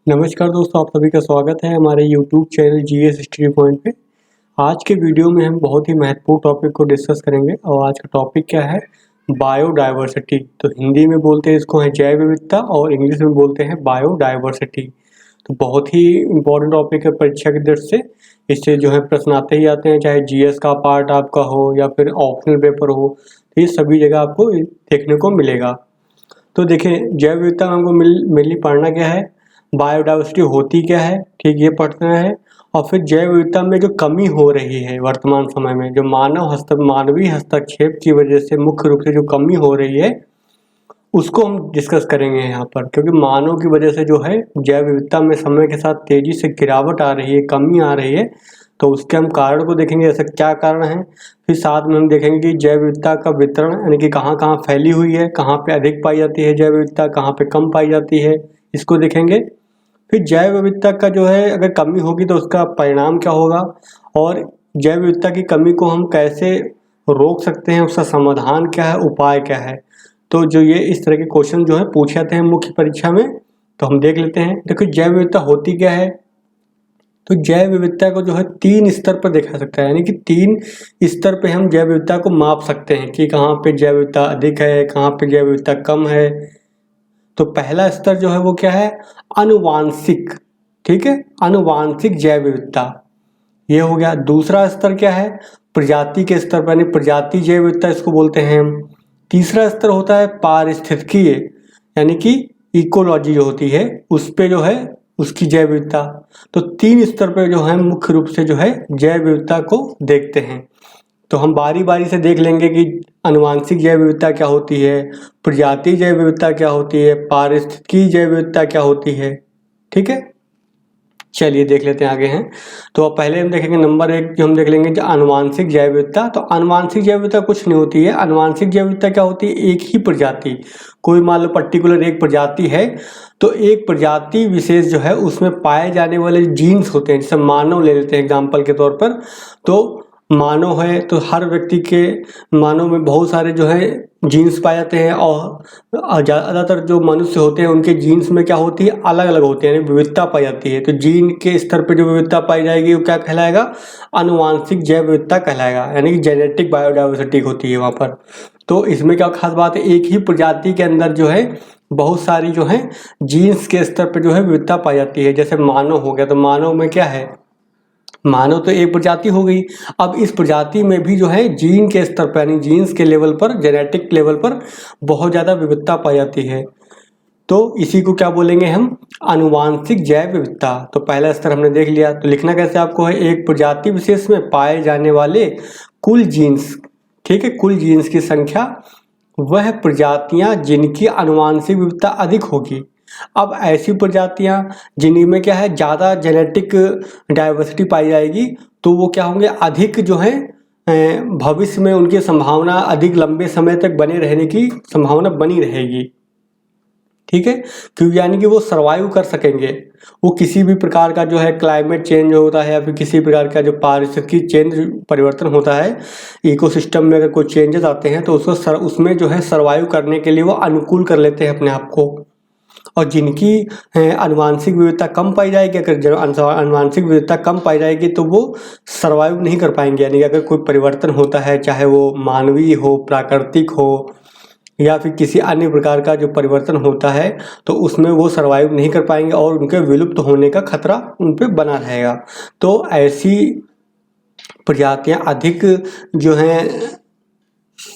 नमस्कार दोस्तों, आप सभी का स्वागत है हमारे YouTube channel GS study point पे। आज के वीडियो में हम बहुत ही महत्वपूर्ण टॉपिक को डिस्कस करेंगे और आज का टॉपिक क्या है, बायोडायवर्सिटी। तो हिंदी में बोलते हैं इसको है जैव विविधता और इंग्लिश में बोलते हैं बायोडायवर्सिटी। तो बहुत ही इम्पोर्टेंट टॉपिक है परीक्षा की दृष्टि से। इससे जो है प्रश्न आते ही आते हैं, चाहे जीएस का पार्ट आपका हो या फिर ऑप्शनल पेपर हो, तो ये सभी जगह आपको देखने को मिलेगा। तो देखें, जैव विविधता में हमको मेनली पढ़ना क्या है, बायोडाइवर्सिटी होती क्या है, ठीक, ये पढ़ना है। और फिर जैव विविधता में जो कमी हो रही है वर्तमान समय में, जो मानवीय हस्तक्षेप की वजह से मुख्य रूप से जो कमी हो रही है, उसको हम डिस्कस करेंगे यहाँ पर। क्योंकि मानव की वजह से जो है जैव विविधता में समय के साथ तेजी से गिरावट आ रही है, कमी आ रही है। तो उसके हम कारण को देखेंगे, ऐसा क्या कारण है। फिर साथ में हम देखेंगे कि जैव विविधता का वितरण यानी कि कहाँ कहाँ फैली हुई है, कहाँ पे अधिक पाई जाती है जैव विविधता, कहाँ पे कम पाई जाती है, इसको देखेंगे। फिर जैव विविधता का जो है अगर कमी होगी तो उसका परिणाम क्या होगा, और जैव विविधता की कमी को हम कैसे रोक सकते हैं, उसका समाधान क्या है, उपाय क्या है। तो जो ये इस तरह के क्वेश्चन जो है पूछे जाते हैं मुख्य परीक्षा में, तो हम देख लेते हैं। देखो, जैव विविधता होती क्या है। तो जैव विविधता को जो है 3 स्तर पर देखा सकता है, यानी कि 3 स्तर पे हम जैव विविधता को माप सकते हैं कि कहाँ पे जैव विविधता अधिक है, कहाँ पे जैव विविधता कम है। तो पहला स्तर जो है वो क्या है, आनुवांशिक, ठीक है, आनुवांशिक जैव विविधता, ये हो गया। दूसरा स्तर क्या है, प्रजाति के स्तर पर, यानी प्रजाति जैव विविधता इसको बोलते हैं हम। तीसरा स्तर होता है पारिस्थितिकीय, यानी कि इकोलॉजी जो होती है उस पे जो है उसकी जैव विविधता। तो 3 स्तर पे जो है मुख्य रूप से जो है जैव विविधता को देखते हैं। तो हम बारी बारी से देख लेंगे कि आनुवांशिक जैव विविधता क्या होती है, प्रजाति जैव विविधता क्या होती है, पारिस्थितिकी जैव विविधता क्या होती है, ठीक है। चलिए देख लेते हैं आगे हैं। तो अब पहले हम देखेंगे नंबर 1 जो हम देख लेंगे जो आनुवांशिक जैव विविधता। तो आनुवांशिक जैव विविधता कुछ नहीं होती है। आनुवांशिक जैव विविधता क्या होती है, एक ही प्रजाति, कोई मान लो पर्टिकुलर एक प्रजाति है, तो एक प्रजाति विशेष जो है उसमें पाए जाने वाले जीन्स होते हैं। जैसे मानव ले लेते हैं एग्जाम्पल के तौर पर। तो मानव है तो हर व्यक्ति के मानव में बहुत सारे जो है जीन्स पाए जाते हैं, और ज़्यादातर जो मनुष्य होते हैं उनके जीन्स में क्या होती है, अलग अलग होती है, यानी विविधता पाई जाती है। तो जीन के स्तर पर जो विविधता पाई जाएगी वो क्या कहलाएगा, आनुवांशिक जैव विविधता कहलाएगा, यानी कि जेनेटिक बायोडाइवर्सिटी होती है वहाँ पर। तो इसमें क्या खास बात है, एक ही प्रजाति के अंदर जो है बहुत सारी जो है जीन्स के स्तर पर जो है विविधता पाई जाती है। जैसे मानव हो गया, तो मानव में क्या है, मानव तो एक प्रजाति हो गई। अब इस प्रजाति में भी जो है जीन के स्तर पर, यानी जीन्स के लेवल पर, जेनेटिक लेवल पर बहुत ज़्यादा विविधता पाई जाती है। तो इसी को क्या बोलेंगे हम, आनुवांशिक जैव विविधता। तो पहला स्तर हमने देख लिया। तो लिखना कैसे आपको है, एक प्रजाति विशेष में पाए जाने वाले कुल जीन्स, ठीक है, कुल जीन्स की संख्या, वह प्रजातियां जिनकी आनुवांशिक विविधता अधिक होगी। अब ऐसी प्रजातियां जिनमें क्या है ज़्यादा जेनेटिक डाइवर्सिटी पाई जाएगी, तो वो क्या होंगे, अधिक जो है भविष्य में उनकी संभावना अधिक लंबे समय तक बने रहने की संभावना बनी रहेगी, ठीक है। क्योंकि यानी कि वो सर्वाइव कर सकेंगे, वो किसी भी प्रकार का जो है क्लाइमेट चेंज होता है या फिर किसी प्रकार का जो पारिस्थितिकी चेंज परिवर्तन होता है, इकोसिस्टम में अगर कोई चेंजेस आते हैं तो उसको उसमें जो है सर्वाइव करने के लिए वो अनुकूल कर लेते हैं अपने आप को। और जिनकी आनुवांशिक विविधता कम पाई जाएगी, अगर आनुवांशिक विविधता कम पाई जाएगी तो वो सर्वाइव नहीं कर पाएंगे। यानी अगर कोई परिवर्तन होता है, चाहे वो मानवीय हो, प्राकृतिक हो, या फिर किसी अन्य प्रकार का जो परिवर्तन होता है, तो उसमें वो सर्वाइव नहीं कर पाएंगे और उनके विलुप्त होने का खतरा उन पे बना रहेगा। तो ऐसी प्रजातियां अधिक जो हैं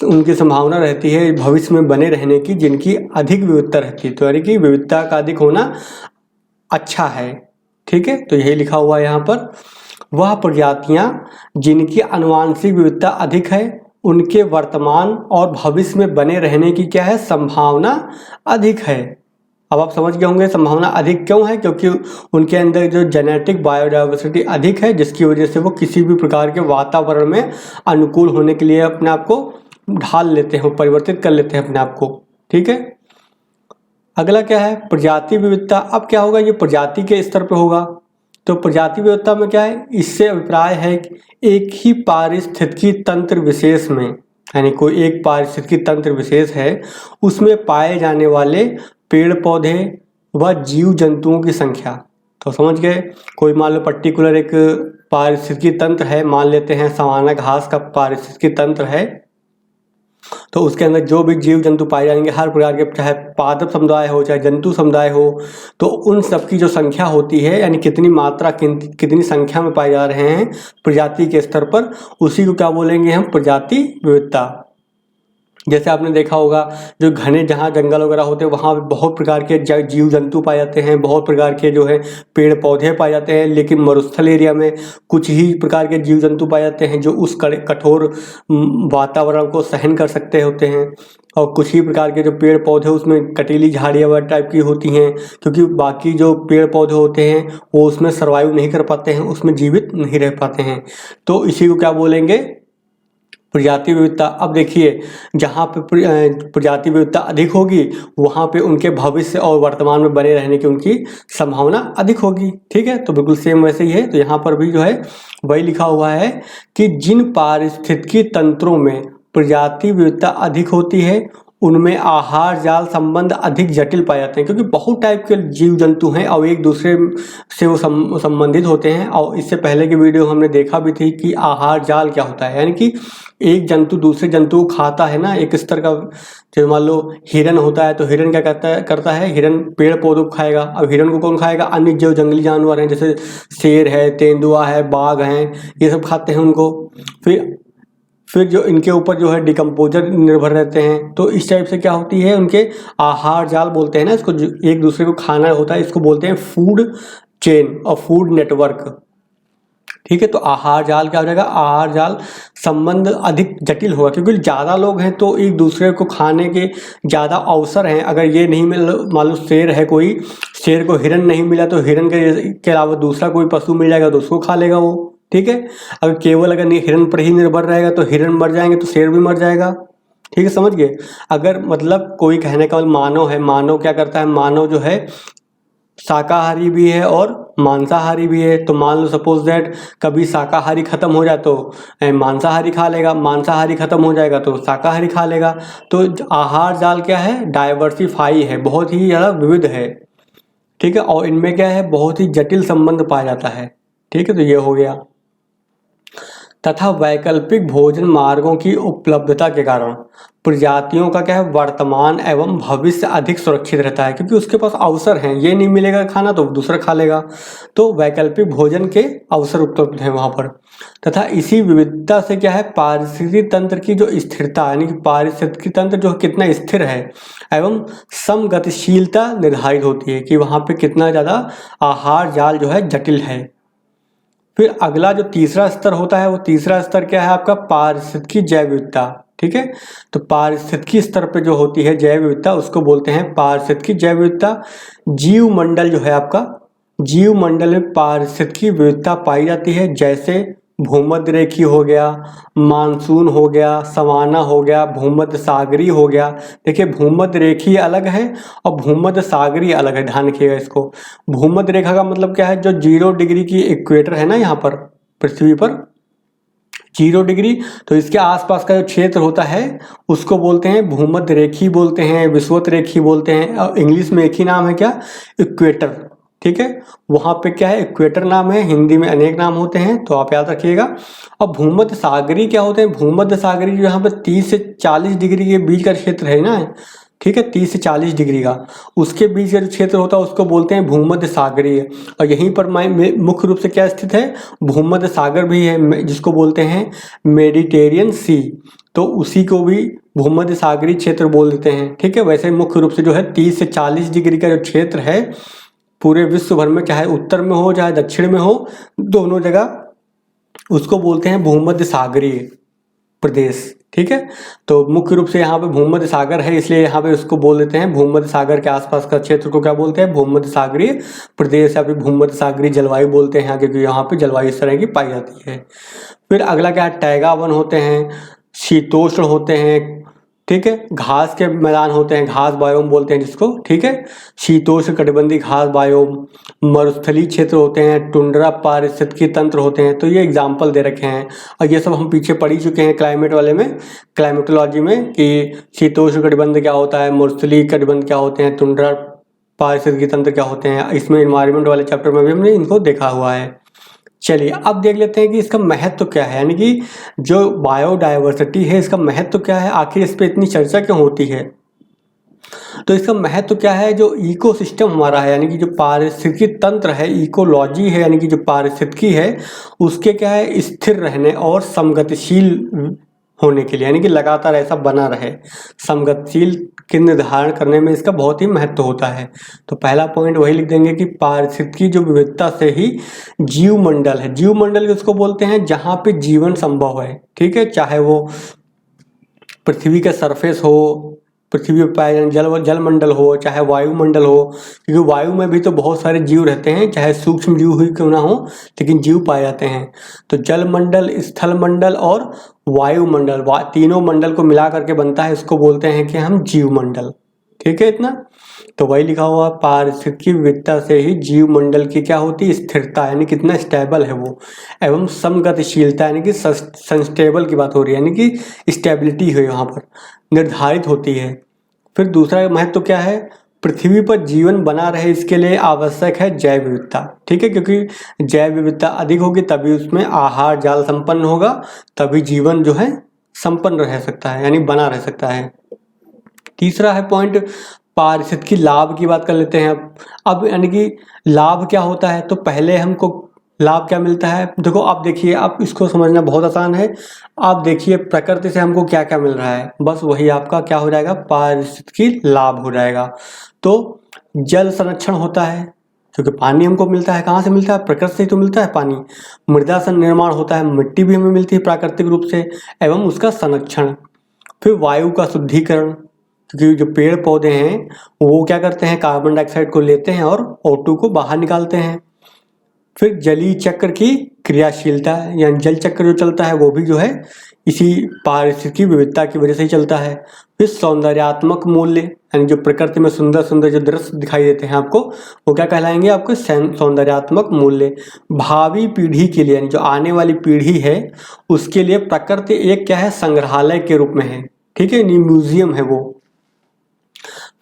उनकी संभावना रहती है भविष्य में बने रहने की, जिनकी अधिक विविधता रहती है। तो यानी कि विविधता का अधिक होना अच्छा है, ठीक है। तो यही लिखा हुआ है यहाँ पर, वह प्रजातियां जिनकी आनुवांशिक विविधता अधिक है उनके वर्तमान और भविष्य में बने रहने की क्या है, संभावना अधिक है। अब आप समझ गए होंगे संभावना अधिक क्यों है, क्योंकि उनके अंदर जो जेनेटिक बायोडाइवर्सिटी अधिक है, जिसकी वजह से वो किसी भी प्रकार के वातावरण में अनुकूल होने के लिए अपने आप को ढाल लेते हैं, परिवर्तित कर लेते हैं अपने आप को, ठीक है। अगला क्या है, प्रजाति विविधता। अब क्या होगा, ये प्रजाति के स्तर पे होगा। तो प्रजाति विविधता में क्या है, इससे अभिप्राय है कि एक ही पारिस्थितिकी तंत्र विशेष में, यानी कोई एक पारिस्थितिकी तंत्र विशेष है, उसमें पाए जाने वाले पेड़ पौधे, वह जीव जंतुओं की संख्या। तो समझ गए, कोई मान लो पर्टिकुलर एक पारिस्थितिकी तंत्र है, मान लेते हैं सवाना घास का पारिस्थितिकी तंत्र है, तो उसके अंदर जो भी जीव जंतु पाए जाएंगे हर प्रकार के, चाहे पादप समुदाय हो चाहे जंतु समुदाय हो, तो उन सब की जो संख्या होती है, यानी कितनी मात्रा कितनी संख्या में पाए जा रहे हैं प्रजाति के स्तर पर, उसी को क्या बोलेंगे हम, प्रजाति विविधता। जैसे आपने देखा होगा जो घने जहाँ जंगल वगैरह होते हैं वहाँ बहुत प्रकार के जीव जंतु पाए जाते हैं, बहुत प्रकार के जो है पेड़ पौधे पाए जाते हैं, लेकिन मरुस्थल एरिया में कुछ ही प्रकार के जीव जंतु पाए जाते हैं जो उस कठोर वातावरण को सहन कर सकते होते हैं, और कुछ ही प्रकार के जो पेड़ पौधे उसमें कटीली झाड़ियाँ वगैरह टाइप की होती हैं, क्योंकि बाकी जो पेड़ पौधे होते हैं वो उसमें सर्वाइव नहीं कर पाते हैं, उसमें जीवित नहीं रह पाते हैं। तो इसी को क्या बोलेंगे, प्रजाति विविधता। अब देखिए जहाँ पे प्रजाति विविधता अधिक होगी वहाँ पे उनके भविष्य और वर्तमान में बने रहने की उनकी संभावना अधिक होगी। ठीक है, तो बिल्कुल सेम वैसे ही है। तो यहाँ पर भी जो है वही लिखा हुआ है कि जिन पारिस्थितिकी तंत्रों में प्रजाति विविधता अधिक होती है उनमें आहार जाल संबंध अधिक जटिल पाए जाते हैं, क्योंकि बहुत टाइप के जीव जंतु हैं और एक दूसरे से वो संबंधित होते हैं। और इससे पहले की वीडियो हमने देखा भी थी कि आहार जाल क्या होता है, यानी कि एक जंतु दूसरे जंतु को खाता है ना, एक स्तर का। जैसे मान लो हिरन होता है तो हिरन क्या करता है, हिरन पेड़ पौधों को खाएगा। अब हिरन को कौन खाएगा, अन्य जो जंगली जानवर हैं जैसे शेर है, तेंदुआ है, बाघ हैं, ये सब खाते हैं उनको। फिर जो इनके ऊपर जो है डिकम्पोजर निर्भर रहते हैं। तो इस टाइप से क्या होती है, उनके आहार जाल बोलते हैं ना इसको, एक दूसरे को खाना होता है, इसको बोलते हैं फूड चेन और फूड नेटवर्क। ठीक है, तो आहार जाल क्या हो जाएगा, आहार जाल संबंध अधिक जटिल होगा, क्योंकि ज़्यादा लोग हैं तो एक दूसरे को खाने के ज़्यादा अवसर हैं। अगर ये नहीं मिल, मान लो शेर है कोई, शेर को हिरन नहीं मिला तो हिरन के अलावा दूसरा कोई पशु मिल जाएगा तो उसको खा लेगा वो। ठीक है, अगर हिरन पर ही निर्भर रहेगा तो हिरन मर जाएंगे तो शेर भी मर जाएगा। ठीक है, समझ गए। अगर मतलब कोई कहने का मानव है, मानव क्या करता है, मानव जो है शाकाहारी भी है और मांसाहारी भी है। तो मान लो सपोज दैट कभी शाकाहारी खत्म हो जाए तो मांसाहारी खा लेगा, मांसाहारी खत्म हो जाएगा तो शाकाहारी खा लेगा। तो आहार जाल क्या है, डाइवर्सिफाई है, बहुत ही ज़्यादा विविध है। ठीक है, और इनमें क्या है, बहुत ही जटिल संबंध पाया जाता है। ठीक है, तो ये हो गया। तथा वैकल्पिक भोजन मार्गों की उपलब्धता के कारण प्रजातियों का क्या है, वर्तमान एवं भविष्य अधिक सुरक्षित रहता है, क्योंकि उसके पास अवसर हैं। ये नहीं मिलेगा खाना तो दूसरा खा लेगा, तो वैकल्पिक भोजन के अवसर उपलब्ध हैं वहाँ पर। तथा इसी विविधता से क्या है, पारिस्थितिकी तंत्र की जो स्थिरता, यानी कि पारिस्थितिकी तंत्र जो कितना स्थिर है एवं समगतिशीलता निर्धारित होती है, कि वहाँ पे कितना ज़्यादा आहार जाल जो है जटिल है। फिर अगला जो तीसरा स्तर होता है, वो तीसरा स्तर क्या है आपका, पारिस्थितिकी जैव विविधता। ठीक है, तो पारिस्थितिकी स्तर पे जो होती है जैव विविधता उसको बोलते हैं पारिस्थितिकी जैव विविधता। जीव मंडल जो है आपका, जीव मंडल में पारिस्थितिकी विविधता पाई जाती है, जैसे भूमध्य रेखी हो गया, मानसून हो गया, सवाना हो गया, भूमध्य सागरी हो गया। देखिए भूमध्य रेखी अलग है और भूमध्य सागरी अलग है, ध्यान रखिएगा इसको। भूमध्य रेखा का मतलब क्या है, जो 0 डिग्री की इक्वेटर है ना यहाँ पर पृथ्वी पर 0 डिग्री, तो इसके आसपास का जो क्षेत्र होता है उसको बोलते हैं भूमध्य रेखी बोलते हैं, विषुवत रेखी बोलते हैं, और इंग्लिश में एक ही नाम है क्या, इक्वेटर। ठीक है, वहाँ पे क्या है, इक्वेटर नाम है, हिंदी में अनेक नाम होते हैं, तो आप याद रखिएगा। और भूमध्य सागरी क्या होते हैं, भूमध्य सागरी जो यहाँ पे 30 से 40 डिग्री के बीच का क्षेत्र है ना, ठीक है, 30 से 40 डिग्री का, उसके बीच का जो क्षेत्र होता है उसको बोलते हैं भूमध्य सागरीय। और यहीं पर मुख्य रूप से क्या स्थित है, भूमध्य सागर भी है, जिसको बोलते हैं मेडिटेरियन सी, तो उसी को भी भूमध्य सागरीय क्षेत्र बोल देते हैं। ठीक है, वैसे मुख्य रूप से जो है 30 से 40 डिग्री का जो क्षेत्र है पूरे विश्व भर में, चाहे उत्तर में हो चाहे दक्षिण में हो, दोनों जगह उसको बोलते हैं भूमध्य सागरीय प्रदेश। ठीक है, तो मुख्य रूप से यहाँ पे भूमध्य सागर है, इसलिए यहाँ पे उसको बोल देते हैं, भूमध्य सागर के आसपास का क्षेत्र को क्या बोलते हैं, भूमध्य सागरीय प्रदेश, या फिर भूमध्य सागरीय जलवायु बोलते हैं, क्योंकि यहाँ पे जलवायु इस तरह की पाई जाती है। फिर अगला क्या है, टैगा वन होते हैं, शीतोष्ण होते हैं। ठीक है, घास के मैदान होते हैं, घास बायोम बोलते हैं जिसको। ठीक है, शीतोष्ण कटिबंधीय घास बायोम, मरुस्थलीय क्षेत्र होते हैं, टुंड्रा पारिस्थितिकी तंत्र होते हैं। तो ये एग्जाम्पल दे रखे हैं, और ये सब हम पीछे पढ़ ही चुके हैं क्लाइमेट वाले में, क्लाइमेटोलॉजी में, कि शीतोष्ण कटिबंध क्या होता है, मरुस्थलीय कटिबंध क्या होते हैं, टुंड्रा पारिस्थितिकी तंत्र क्या होते हैं, इसमें एनवायरनमेंट वाले चैप्टर में भी हमने इनको देखा हुआ है। चलिए अब देख लेते हैं कि इसका महत्व क्या है, यानी कि जो बायोडायवर्सिटी है इसका महत्व क्या है, आखिर इस पर इतनी चर्चा क्यों होती है। तो इसका महत्व क्या है, जो इकोसिस्टम हमारा है यानी कि जो पारिस्थितिकी तंत्र है, इकोलॉजी है यानी कि जो पारिस्थितिकी है, उसके क्या है स्थिर रहने और समगतिशील होने के लिए, यानी कि लगातार ऐसा बना रहे, समगतिशील के निर्धारण करने में इसका बहुत ही महत्व होता है। तो पहला पॉइंट वही लिख देंगे कि पारिस्थितिकी जो विविधता से ही जीवमंडल है, जीवमंडल किसको बोलते हैं, जहाँ पे जीवन संभव है, ठीक है, चाहे वो पृथ्वी का सरफेस हो, पृथ्वी पर जलमंडल हो, चाहे वायुमंडल हो, क्योंकि वायु में भी तो बहुत सारे जीव रहते हैं, चाहे सूक्ष्म जीव ही क्यों ना हो, लेकिन जीव पाए जाते हैं। तो जलमंडल, स्थलमंडल और वायुमंडल, तीनों मंडल को मिला करके बनता है, इसको बोलते हैं कि हम जीवमंडल, ठीक है इतना। तो वही लिखा हुआ पारिस्थितिकी विविधता से ही जीवमंडल की क्या होती है, स्थिरता, यानी कितना स्टेबल है वो, एवं समगतिशीलता यानी कि संस्टेबल की बात हो रही है, यानी कि स्टेबिलिटी है वहाँ पर निर्धारित होती है। फिर दूसरा महत्व क्या है, पृथ्वी पर जीवन बना रहे इसके लिए आवश्यक है जैव विविधता, ठीक है, क्योंकि जैव विविधता अधिक होगी तभी उसमें आहार जाल संपन्न होगा, तभी जीवन जो है संपन्न रह सकता है यानी बना रह सकता है। तीसरा है पॉइंट पारिस्थितिकी लाभ की बात कर लेते हैं अब यानी कि लाभ क्या होता है। तो पहले हमको लाभ क्या मिलता है, देखो आप देखिए, आप इसको समझना बहुत आसान है। आप देखिए प्रकृति से हमको क्या क्या मिल रहा है, बस वही आपका क्या हो जाएगा, पारिस्थितिकी लाभ हो जाएगा। तो जल संरक्षण होता है, क्योंकि पानी हमको मिलता है, कहाँ से मिलता है, प्रकृति से तो मिलता है पानी। मृदा निर्माण होता है, मिट्टी भी हमें मिलती है प्राकृतिक रूप से, एवं उसका संरक्षण। फिर वायु का शुद्धिकरण, क्योंकि जो पेड़ पौधे हैं वो क्या करते हैं, कार्बन डाइऑक्साइड को लेते हैं और O2 को बाहर निकालते हैं। फिर जलीय चक्र की क्रियाशीलता, यानी जल चक्र जो चलता है वो भी जो है इसी पारिस्थितिकी विविधता की वजह से ही चलता है। फिर सौंदर्यात्मक मूल्य, यानी जो प्रकृति में सुंदर सुंदर जो दृश्य दिखाई देते हैं आपको, वो क्या कहलाएंगे, आपके सौंदर्यात्मक मूल्य। भावी पीढ़ी के लिए, यानी जो आने वाली पीढ़ी है उसके लिए प्रकृति एक क्या है, संग्रहालय के रूप में है, ठीक है, म्यूजियम है वो।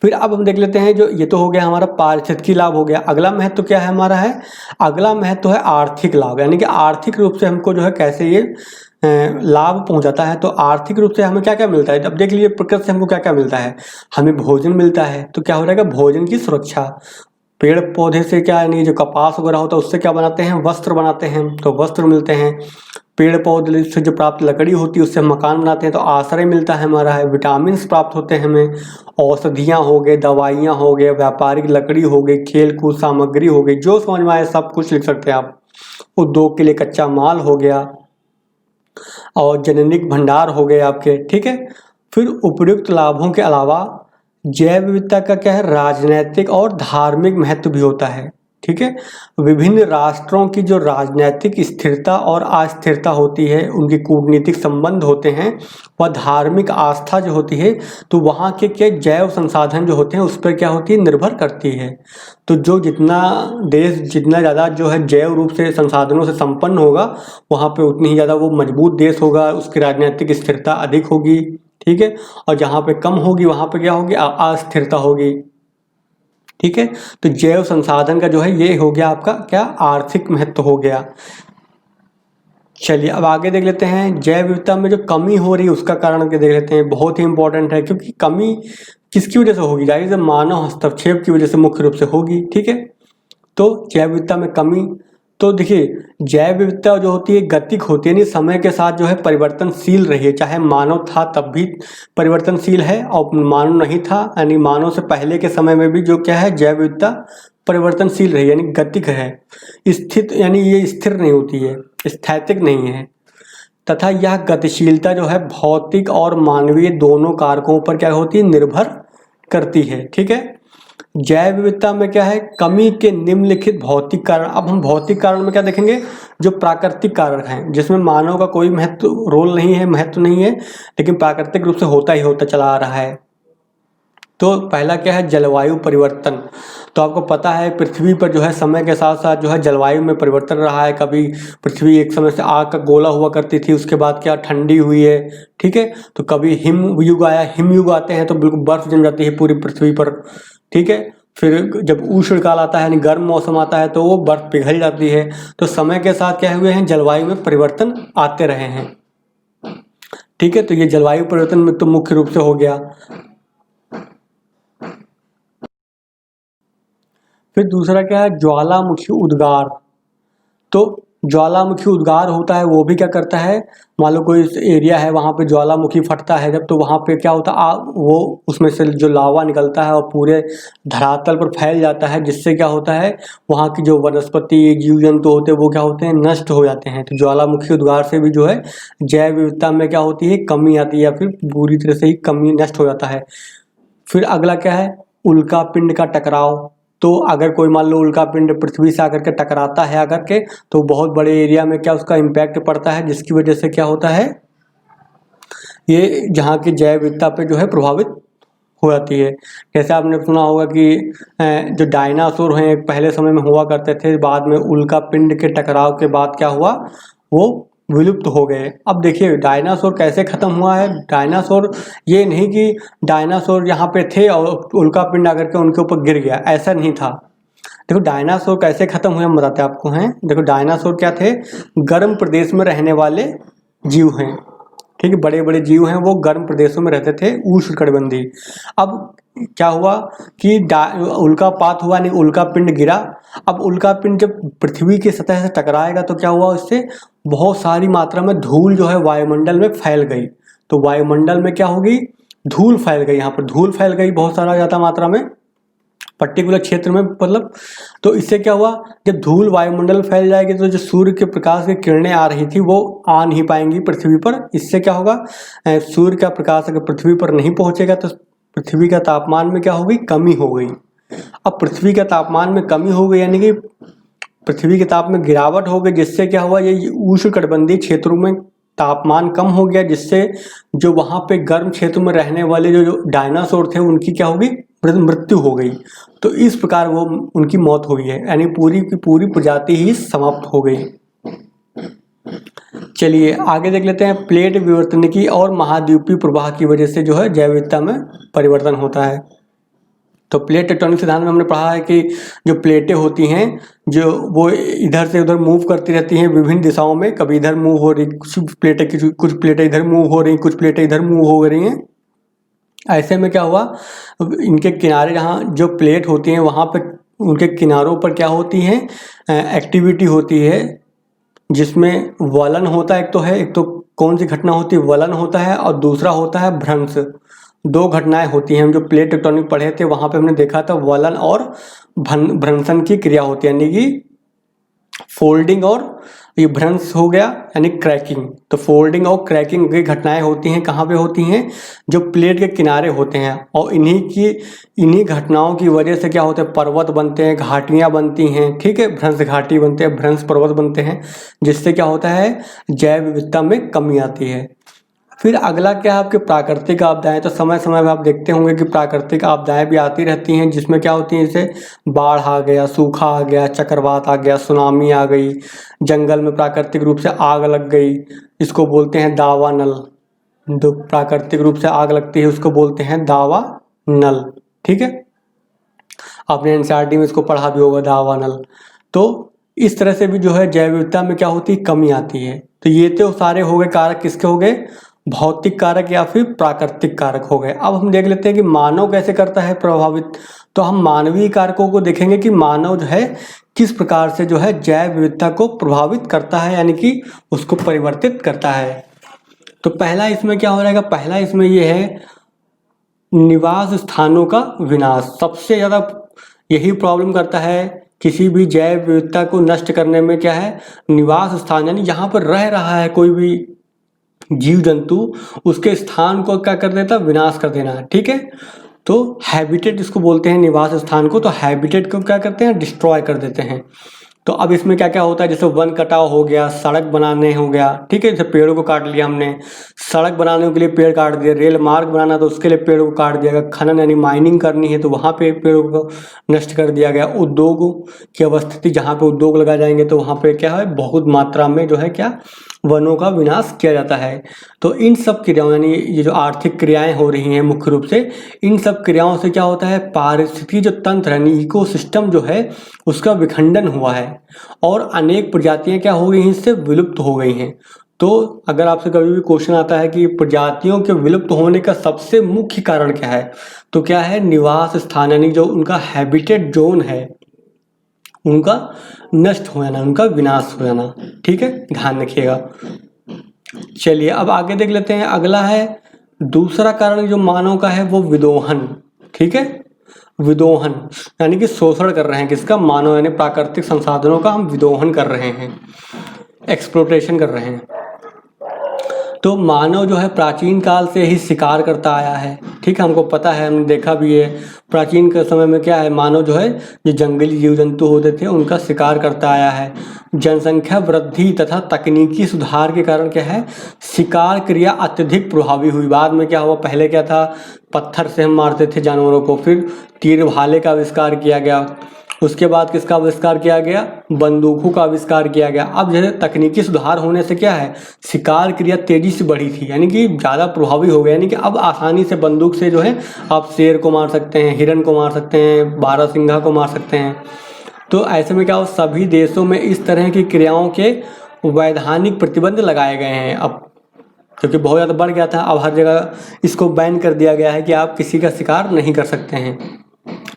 फिर अब हम देख लेते हैं, जो ये तो हो गया हमारा पारिस्थितिकी लाभ हो गया। अगला महत्व क्या है हमारा है, अगला महत्व है आर्थिक लाभ, यानी कि आर्थिक रूप से हमको जो है कैसे ये लाभ पहुंचाता है। तो आर्थिक रूप से हमें क्या क्या मिलता है, अब देख लीजिए प्रकृति से हमको क्या क्या मिलता है, हमें भोजन मिलता है, तो क्या हो जाएगा, भोजन की सुरक्षा। पेड़ पौधे से क्या, यानी जो कपास वगैरह होता है उससे क्या बनाते हैं, वस्त्र बनाते हैं, तो वस्त्र मिलते हैं। पेड़ पौधे से जो प्राप्त लकड़ी होती है उससे हम मकान बनाते हैं, तो आश्रय मिलता है हमारा है। विटामिन प्राप्त होते हैं हमें, औषधियाँ हो गए, दवाइयाँ हो गए, व्यापारिक लकड़ी हो गई, खेल कूद सामग्री हो गई, जो समझ में आए सब कुछ लिख सकते हैं आप। उद्योग के लिए कच्चा माल हो गया और जननिक भंडार हो गए आपके, ठीक है। फिर उपयुक्त लाभों के अलावा जैव विविधता का क्या है, राजनैतिक और धार्मिक महत्व भी होता है, ठीक है। विभिन्न राष्ट्रों की जो राजनैतिक स्थिरता और अस्थिरता होती है, उनके कूटनीतिक संबंध होते हैं, वह धार्मिक आस्था जो होती है, तो वहाँ के क्या जैव संसाधन जो होते हैं उस पर क्या होती है, निर्भर करती है। तो जो जितना देश जितना ज़्यादा जो है जैव रूप से संसाधनों से संपन्न होगा, वहाँ पे उतनी ही ज़्यादा वो मजबूत देश होगा, उसकी राजनीतिक स्थिरता अधिक होगी, ठीक है। और जहाँ पे कम होगी वहाँ पे क्या होगी, अस्थिरता होगी, ठीक है। तो जैव संसाधन का जो है ये हो गया आपका क्या, आर्थिक महत्व हो गया। चलिए अब आगे देख लेते हैं, जैव विविधता में जो कमी हो रही है उसका कारण देख लेते हैं, बहुत ही इंपॉर्टेंट है, क्योंकि कमी किसकी वजह से होगी, जाहिर है मानव हस्तक्षेप की वजह से मुख्य रूप से होगी, ठीक है। तो जैव विविधता में कमी, तो देखिए जैव विविधता जो होती है गतिक होती है, यानी समय के साथ जो है परिवर्तनशील रही है, चाहे मानव था तब भी परिवर्तनशील है और मानव नहीं था, यानी मानव से पहले के समय में भी जो क्या है जैव विविधता परिवर्तनशील रही, यानी गतिक है। स्थित यानी ये स्थिर नहीं होती है, स्थैतिक नहीं है। तथा यह गतिशीलता जो है भौतिक और मानवीय दोनों कारकों पर क्या होती है, निर्भर करती है, ठीक है। जैव विविधता में क्या है, कमी के निम्नलिखित भौतिक कारण। अब हम भौतिक कारण में क्या देखेंगे, जो प्राकृतिक कारक हैं, जिसमें मानव का कोई महत्व रोल नहीं है, महत्व नहीं है, लेकिन प्राकृतिक रूप से होता ही होता चला आ रहा है। तो पहला क्या है, जलवायु परिवर्तन। तो आपको पता है पृथ्वी पर जो है समय के साथ साथ जो है जलवायु में परिवर्तन रहा है। कभी पृथ्वी एक समय से आग का गोला हुआ करती थी, उसके बाद क्या ठंडी हुई है, ठीक है। तो कभी हिम युग आया, हिम युग आते हैं तो बिल्कुल बर्फ जम जाती है पूरी पृथ्वी पर, ठीक है। फिर जब उष्ण काल आता है यानी गर्म मौसम आता है तो वो बर्फ पिघल जाती है। तो समय के साथ क्या हुए हैं, जलवायु में परिवर्तन आते रहे हैं। ठीक है, तो ये जलवायु परिवर्तन में तो मुख्य रूप से हो गया। फिर दूसरा क्या है, ज्वालामुखी उद्गार। तो ज्वालामुखी उद्गार होता है, वो भी क्या करता है, मान लो कोई एरिया है वहाँ पे ज्वालामुखी फटता है जब, तो वहाँ पे क्या होता है, वो उसमें से जो लावा निकलता है और पूरे धरातल पर फैल जाता है, जिससे क्या होता है वहाँ की जो वनस्पति जीव जंतु होते हैं वो क्या होते हैं, नष्ट हो जाते हैं। तो ज्वालामुखी उद्गार से भी जो है जैव विविधता में क्या होती है, कमी आती है, या फिर पूरी तरह से ही कमी नष्ट हो जाता है। फिर अगला क्या है, उल्का पिंड का टकराव। तो अगर कोई मान लो उल्का पिंड पृथ्वी से आकर के टकराता है आकर के, तो बहुत बड़े एरिया में क्या उसका इम्पैक्ट पड़ता है, जिसकी वजह से क्या होता है, ये जहाँ की जैव विविधता पे जो है प्रभावित हो जाती है। जैसे आपने सुना होगा कि जो डायनासोर हैं पहले समय में हुआ करते थे, बाद में उल्का पिंड के टकराव के बाद क्या हुआ, वो विलुप्त हो गए। अब देखिए डायनासोर कैसे खत्म हुआ है। डायनासोर ये नहीं कि डायनासोर यहाँ पे थे और उल्का पिंड आकर के उनके ऊपर गिर गया, ऐसा नहीं था। देखो डायनासोर कैसे खत्म हुए हम बताते हैं आपको हैं। देखो डायनासोर क्या थे, गर्म प्रदेश में रहने वाले जीव हैं। ठीक है, बड़े बड़े जीव हैं, वो गर्म प्रदेशों में रहते थे, उष्णकटिबंधीय। अब क्या हुआ कि उल्कापात हुआ, नहीं उल्का पिंड गिरा। अब उल्का पिंड जब पृथ्वी की सतह से टकराएगा तो क्या हुआ, उससे बहुत सारी मात्रा में धूल जो है वायुमंडल में फैल गई। तो वायुमंडल में क्या होगी, धूल फैल गई, यहाँ पर धूल फैल गई बहुत सारा ज़्यादा मात्रा में पर्टिकुलर क्षेत्र में, मतलब। तो इससे क्या हुआ, जब धूल वायुमंडल फैल जाएगी तो जो सूर्य के प्रकाश की किरणें आ रही थी वो आ नहीं पाएंगी पृथ्वी पर। इससे क्या होगा, सूर्य का प्रकाश अगर पृथ्वी पर नहीं पहुंचेगा तो पृथ्वी का तापमान में क्या होगी, कमी हो गई। अब पृथ्वी का तापमान में कमी हो गई यानी कि पृथ्वी के ताप में गिरावट हो गई, जिससे क्या हुआ, ये उष्णकटिबंधीय क्षेत्रों में तापमान कम हो गया, जिससे जो वहाँ पे गर्म क्षेत्र में रहने वाले जो डायनासोर थे उनकी क्या होगी, मृत्यु हो गई। तो इस प्रकार वो उनकी मौत हुई है, यानी पूरी की पूरी प्रजाति ही समाप्त हो गई। चलिए आगे देख लेते हैं, प्लेट विवर्तनिकी और महाद्वीपीय प्रवाह की वजह से जो है जैव विविधता में परिवर्तन होता है। तो प्लेट टेक्टोनिक सिद्धांत में हमने पढ़ा है कि जो प्लेटें होती हैं जो वो इधर से उधर मूव करती रहती हैं विभिन्न दिशाओं में, कभी इधर मूव हो रही, कुछ प्लेटें इधर मूव हो रही, कुछ प्लेटें इधर मूव हो रही हैं। ऐसे में क्या हुआ, इनके किनारे जहाँ जो प्लेट होती हैं वहाँ पे उनके किनारों पर क्या होती हैं, एक्टिविटी होती है, जिसमें वलन होता है। एक तो कौन सी घटना होती है, वलन होता है, और दूसरा होता है भ्रंश। दो घटनाएं होती हैं, हम जो प्लेट टेक्टोनिक पढ़े थे वहाँ पे हमने देखा था वलन और भ्रंशन की क्रिया होती है, यानी कि फोल्डिंग और ये भ्रंश हो गया यानी क्रैकिंग। तो फोल्डिंग और क्रैकिंग की घटनाएं होती हैं, कहाँ पे होती हैं, जो प्लेट के किनारे होते हैं। और इन्हीं घटनाओं की वजह से क्या होता है, पर्वत बनते हैं, घाटियाँ बनती हैं। ठीक है, भ्रंश घाटी बनते हैं, भ्रंश पर्वत बनते हैं, जिससे क्या होता है, जैव विविधता में कमी आती है। फिर अगला क्या है, आपके प्राकृतिक आपदाएं। तो समय समय में आप देखते होंगे कि प्राकृतिक आपदाएं भी आती रहती हैं, जिसमें क्या होती हैं, जैसे बाढ़ आ गया, सूखा आ गया, चक्रवात आ गया, सुनामी आ गई, जंगल में प्राकृतिक रूप से आग लग गई, इसको बोलते हैं दावानल। जो प्राकृतिक रूप से आग लगती है उसको बोलते हैं दावानल। ठीक है, आपने एनसीईआरटी में इसको पढ़ा भी होगा, दावानल। तो इस तरह से भी जो है जैव विविधता में क्या होती है, कमी आती है। तो ये तो सारे हो गए कारक, किसके हो गए, भौतिक कारक या फिर प्राकृतिक कारक हो गए। अब हम देख लेते हैं कि मानव कैसे करता है प्रभावित। तो हम मानवीय कारकों को देखेंगे कि मानव जो है किस प्रकार से जो है जैव विविधता को प्रभावित करता है, यानी कि उसको परिवर्तित करता है। तो पहला इसमें क्या हो जाएगा, पहला इसमें ये है निवास स्थानों का विनाश। सबसे ज़्यादा यही प्रॉब्लम करता है किसी भी जैव विविधता को नष्ट करने में, क्या है, निवास स्थान, यानी जहाँ पर रह रहा है कोई भी जीव जंतु, उसके स्थान को क्या कर देता, विनाश कर देना। ठीक है, तो हैबिटेट इसको बोलते हैं, निवास स्थान को। तो हैबिटेट को क्या करते हैं, डिस्ट्रॉय कर देते हैं। तो अब इसमें क्या क्या होता है, जैसे वन कटाव हो गया, सड़क बनाने हो गया। ठीक है, जैसे पेड़ों को काट लिया हमने, सड़क बनाने के लिए पेड़ काट दिया, रेल मार्ग बनाना तो उसके लिए पेड़ों को काट दिया गया, खनन यानी माइनिंग करनी है तो वहाँ पे पेड़ों को नष्ट कर दिया गया। उद्योगों की अवस्थिति, जहाँ पे उद्योग लगाए जाएंगे तो वहाँ पे क्या है, बहुत मात्रा में जो है क्या, वनों का विनाश किया जाता है। तो इन सब क्रियाओं यानी ये जो आर्थिक क्रियाएं हो रही हैं मुख्य रूप से, इन सब क्रियाओं से क्या होता है, पारिस्थितिकी जो तंत्र है, इकोसिस्टम जो है उसका विखंडन हुआ है और अनेक प्रजातियां क्या हो गई हैं, इससे विलुप्त हो गई हैं। तो अगर आपसे कभी भी क्वेश्चन आता है कि प्रजातियों के विलुप्त होने का सबसे मुख्य कारण क्या है, तो क्या है, निवास स्थान यानी जो उनका हैबिटेट जोन है उनका नष्ट हो जाना, उनका विनाश हो जाना। ठीक है, ध्यान रखिएगा। चलिए अब आगे देख लेते हैं। अगला है दूसरा कारण जो मानव का है वो विदोहन। ठीक है, विदोहन यानी कि शोषण कर रहे हैं किसका, मानव, यानी प्राकृतिक संसाधनों का हम विदोहन कर रहे हैं, एक्सप्लोटेशन कर रहे हैं। तो मानव जो है प्राचीन काल से ही शिकार करता आया है। ठीक है, हमको पता है, हमने देखा भी है प्राचीन के समय में क्या है, मानव जो है जो जंगली जीव जंतु होते थे उनका शिकार करता आया है। जनसंख्या वृद्धि तथा तकनीकी सुधार के कारण क्या है, शिकार क्रिया अत्यधिक प्रभावी हुई। बाद में क्या हुआ, पहले क्या था, पत्थर से हम मारते थे जानवरों को, फिर तीर भाले का आविष्कार किया गया, उसके बाद किसका आविष्कार किया गया, बंदूकों का आविष्कार किया गया। अब जैसे तकनीकी सुधार होने से क्या है, शिकार क्रिया तेजी से बढ़ी थी, यानी कि ज़्यादा प्रभावी हो गया, यानी कि अब आसानी से बंदूक से जो है आप शेर को मार सकते हैं, हिरन को मार सकते हैं, बारहसिंगा को मार सकते हैं। तो ऐसे में क्या हो, सभी देशों में इस तरह की क्रियाओं के वैधानिक प्रतिबंध लगाए गए हैं अब, क्योंकि बहुत ज़्यादा बढ़ गया था। अब हर जगह इसको बैन कर दिया गया है कि आप किसी का शिकार नहीं कर सकते हैं।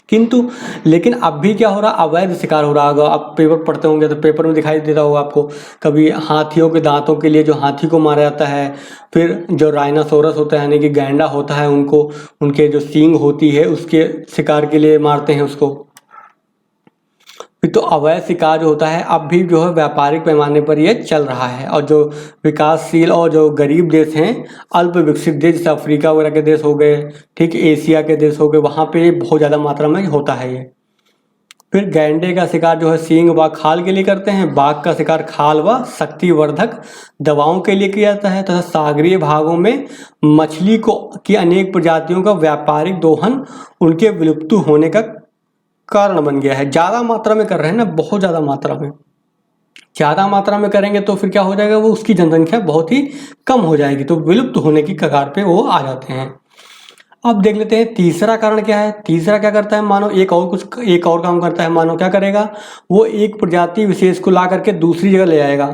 किंतु लेकिन अब भी क्या हो रहा, अवैध शिकार हो रहा होगा। आप पेपर पढ़ते होंगे तो पेपर में दिखाई देता होगा आपको, कभी हाथियों के दांतों के लिए जो हाथी को मारा जाता है, फिर जो राइनासोरस होता है यानी कि गैंडा होता है, उनको उनके जो सींग होती है उसके शिकार के लिए मारते हैं उसको। फिर तो अवैध शिकार जो होता है अब भी जो है व्यापारिक पैमाने पर ये चल रहा है। और जो विकासशील और जो गरीब देश हैं, अल्प विकसित देश जैसे अफ्रीका वगैरह के देश हो गए, ठीक, एशिया के देश हो गए, वहाँ पे बहुत ज़्यादा मात्रा में होता है ये। फिर गैंडे का शिकार जो है सींग व खाल के लिए करते हैं, बाघ का शिकार खाल व शक्तिवर्धक दवाओं के लिए किया जाता है, तथा सागरीय भागों में मछली को की अनेक प्रजातियों का व्यापारिक दोहन उनके विलुप्त होने का कारण बन गया है। ज़्यादा मात्रा में कर रहे हैं ना, बहुत ज़्यादा मात्रा में, ज़्यादा मात्रा में करेंगे तो फिर क्या हो जाएगा, वो उसकी जनसंख्या बहुत ही कम हो जाएगी, तो विलुप्त होने की कगार पे वो आ जाते हैं। अब देख लेते हैं तीसरा कारण क्या है। तीसरा क्या करता है मानव, एक और काम करता है मानव, क्या करेगा, वो एक प्रजाति विशेष को ला करके दूसरी जगह ले जाएगा।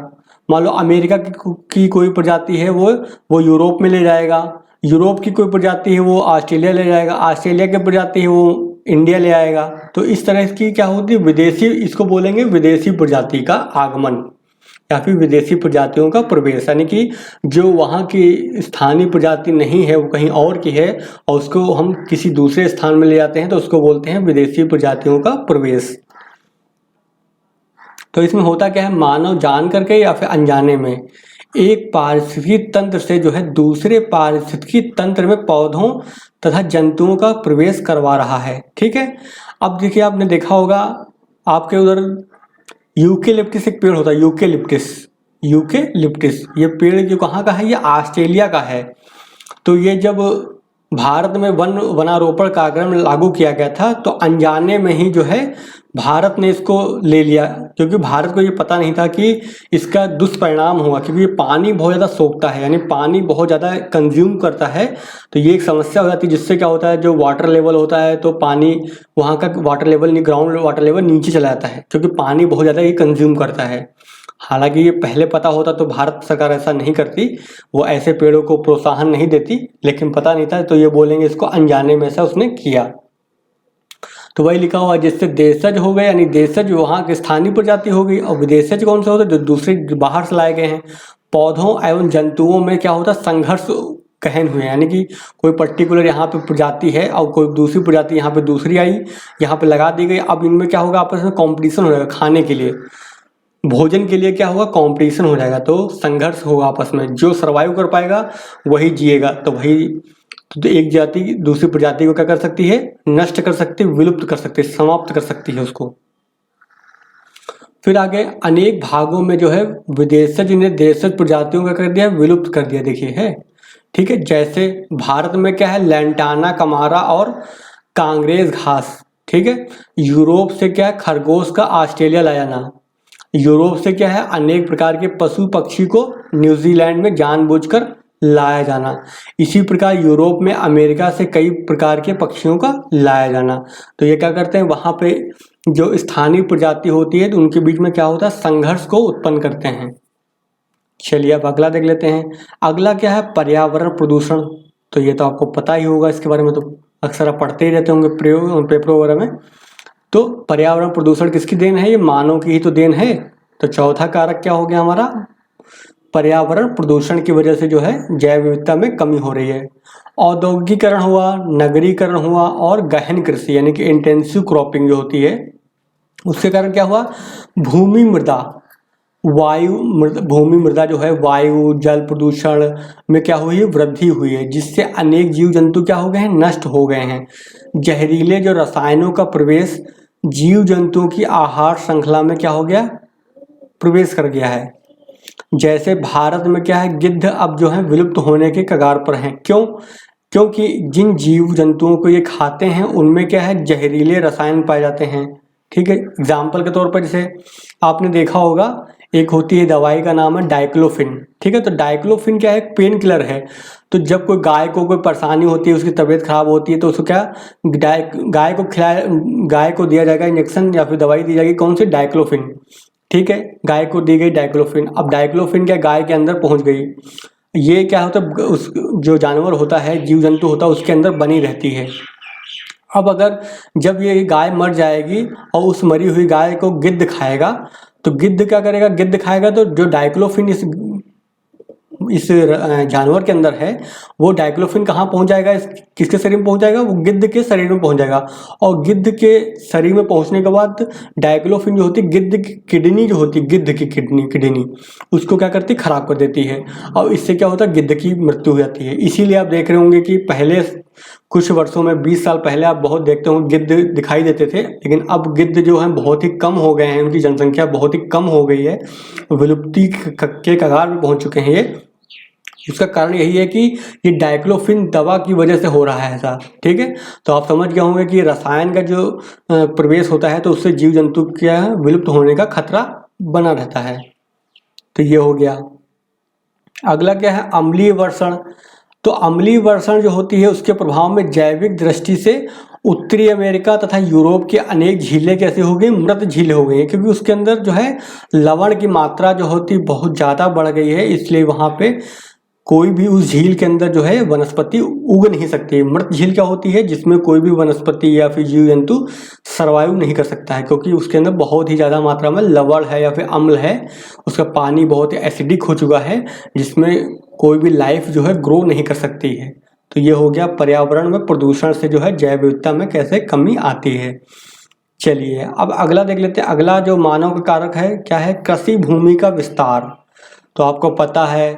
मान लो अमेरिका की कोई प्रजाति है वो यूरोप में ले जाएगा, यूरोप की कोई प्रजाति है वो ऑस्ट्रेलिया ले जाएगा, ऑस्ट्रेलिया की प्रजाति है वो इंडिया ले आएगा। तो इस तरह की क्या होती है, विदेशी, इसको बोलेंगे विदेशी प्रजाति का आगमन या फिर विदेशी प्रजातियों का प्रवेश, यानी कि जो वहाँ की स्थानीय प्रजाति नहीं है वो कहीं और की है और उसको हम किसी दूसरे स्थान में ले जाते हैं तो उसको बोलते हैं विदेशी प्रजातियों का प्रवेश। तो इसमें होता क्या है, मानव जान करके या फिर अनजाने में एक पारिस्थितिकी तंत्र से जो है दूसरे पारिस्थितिकी तंत्र में पौधों तथा जंतुओं का प्रवेश करवा रहा है। ठीक है, अब देखिए आपने देखा होगा आपके उधर यूकेलिप्टिस एक पेड़ होता है, यूकेलिप्टिस, ये पेड़ जो कहाँ का है, ये ऑस्ट्रेलिया का है। तो ये जब भारत में वनारोपण कार्यक्रम लागू किया गया था तो अनजाने में ही जो है भारत ने इसको ले लिया, क्योंकि भारत को ये पता नहीं था कि इसका दुष्परिणाम होगा, क्योंकि ये पानी बहुत ज़्यादा सोखता है, यानी पानी बहुत ज़्यादा कंज्यूम करता है। तो ये एक समस्या हो जाती है, जिससे क्या होता है, जो वाटर लेवल होता है तो पानी वहाँ का water level, ground water level नीचे चला जाता है, क्योंकि पानी बहुत ज़्यादा ये कंज्यूम करता है। हालांकि ये पहले पता होता तो भारत सरकार ऐसा नहीं करती, वो ऐसे पेड़ों को प्रोत्साहन नहीं देती, लेकिन पता नहीं था तो ये बोलेंगे इसको अनजाने में से उसने किया। तो वही लिखा हुआ, जिससे देशज हो गए, यानी देशज वहाँ की स्थानीय प्रजाति हो गई, और विदेशज कौन से होते हैं, जो दूसरे बाहर से लाए गए हैं। पौधों एवं जंतुओं में क्या होता है, संघर्ष कहन हुए, यानी कि कोई पर्टिकुलर यहाँ पे प्रजाति है और कोई दूसरी प्रजाति यहाँ पे दूसरी आई, यहाँ पे लगा दी गई। अब इनमें क्या होगा, आपस में कॉम्पिटिशन हो जाएगा, खाने के लिए, भोजन के लिए क्या होगा, कंपटीशन हो जाएगा, तो संघर्ष होगा आपस में, जो सर्वाइव कर पाएगा वही जिएगा। तो एक जाति दूसरी प्रजाति को क्या कर सकती है, नष्ट कर सकती है, विलुप्त कर सकती है, समाप्त कर सकती है उसको। फिर आगे अनेक भागों में जो है विदेशज ने देशज प्रजातियों का कर दिया, विलुप्त कर दिया, देखिए है। ठीक है, जैसे भारत में क्या है, लैंटाना, कमारा और कांग्रेस घास। ठीक है, यूरोप से क्या है, खरगोश का ऑस्ट्रेलिया लाया ना। यूरोप से क्या है, अनेक प्रकार के पशु पक्षी को न्यूजीलैंड में जानबूझकर लाया जाना। इसी प्रकार यूरोप में अमेरिका से कई प्रकार के पक्षियों का लाया जाना। तो ये क्या करते हैं, वहाँ पे जो स्थानीय प्रजाति होती है तो उनके बीच में क्या होता है, संघर्ष को उत्पन्न करते हैं। चलिए अब अगला देख लेते हैं। अगला क्या है, पर्यावरण प्रदूषण। तो ये तो आपको पता ही होगा, इसके बारे में तो अक्सर आप पढ़ते ही रहते होंगे प्रयोग पेपर वगैरह में। तो पर्यावरण प्रदूषण किसकी देन है, ये मानव की ही तो देन है। तो चौथा कारक क्या हो गया हमारा, पर्यावरण प्रदूषण की वजह से जो है जैव विविधता में कमी हो रही है। औद्योगिकरण हुआ, नगरीकरण हुआ और गहन कृषि यानी कि इंटेंसिव क्रॉपिंग जो होती है, उसके कारण क्या हुआ, भूमि मृदा भूमि मृदा जो है वायु जल प्रदूषण में क्या हुई है, वृद्धि हुई है, जिससे अनेक जीव जंतु क्या हो गए हैं, नष्ट हो गए हैं। जहरीले जो रसायनों का प्रवेश जीव जंतुओं की आहार श्रृंखला में क्या हो गया, प्रवेश कर गया है। जैसे भारत में क्या है, गिद्ध अब जो है विलुप्त होने के कगार पर हैं। क्यों, क्योंकि जिन जीव जंतुओं को ये खाते हैं उनमें क्या है, जहरीले रसायन पाए जाते हैं। ठीक है, एग्जाम्पल के तौर पर जैसे आपने देखा होगा, एक होती है दवाई का नाम है डाइक्लोफिन। ठीक है, तो डाइक्लोफिन क्या है, एक पेन किलर है। तो जब कोई गाय को कोई परेशानी होती है, उसकी तबीयत खराब होती है, तो उसको क्या गाय को दिया जाएगा इंजेक्शन या फिर दवाई दी जाएगी, कौन सी, डाइक्लोफिन। ठीक है, गाय को दी गई डाइक्लोफिन। अब डाइक्लोफिन क्या गाय के अंदर पहुंच गई, ये क्या होता है, उस जो जानवर होता है, जीव जंतु होता है, उसके अंदर बनी रहती है। अब अगर जब ये गाय मर जाएगी और उस मरी हुई गाय को गिद्ध खाएगा, तो गिद्ध क्या करेगा, गिद्ध खाएगा तो जो डाइक्लोफिन इस जानवर के अंदर है, वो डाइक्लोफिन कहाँ पहुंच जाएगा, किसके शरीर में पहुंच जाएगा, वो गिद्ध के शरीर में पहुंच जाएगा। और गिद्ध के शरीर में पहुंचने के बाद डाइक्लोफिन जो होती है, गिद्ध की किडनी जो होती है, गिद्ध की किडनी उसको क्या करती है, खराब कर देती है। और इससे क्या होता है, गिद्ध की मृत्यु हो जाती है। इसीलिए आप देख रहे होंगे कि पहले कुछ वर्षों में, 20 साल पहले आप बहुत देखते होंगे गिद्ध दिखाई देते थे, लेकिन अब गिद्ध जो हैं बहुत ही कम हो गए हैं, उनकी जनसंख्या बहुत ही कम हो गई है, विलुप्ति के कगार में पहुंच चुके हैं ये। उसका कारण यही है कि ये डाइक्लोफिन दवा की वजह से हो रहा है ऐसा। ठीक है, तो आप समझ गए होंगे कि रसायन का जो प्रवेश होता है तो उससे जीव जंतु क्या विलुप्त होने का खतरा बना रहता है। तो ये हो गया। अगला क्या है, अम्लीय वर्षण। तो अम्लीय वर्षण जो होती है, उसके प्रभाव में जैविक दृष्टि से उत्तरी अमेरिका तथा यूरोप की अनेक झीलें कैसी हो गई, मृत झीलें हो गई हैं, क्योंकि उसके अंदर जो है लवण की मात्रा जो होती बहुत ज़्यादा बढ़ गई है। इसलिए वहाँ पे कोई भी उस झील के अंदर जो है वनस्पति उग नहीं सकती। मृत झील क्या होती है, जिसमें कोई भी वनस्पति या फिर जीव जंतु सर्वाइव नहीं कर सकता है, क्योंकि उसके अंदर बहुत ही ज़्यादा मात्रा में लवण है या फिर अम्ल है, उसका पानी बहुत एसिडिक हो चुका है, जिसमें कोई भी लाइफ जो है ग्रो नहीं कर सकती है। तो ये हो गया पर्यावरण में प्रदूषण से जो है जैव विविधता में कैसे कमी आती है। चलिए अब अगला देख लेते हैं। अगला जो मानव का कारक है क्या है, कृषि भूमि का विस्तार। तो आपको पता है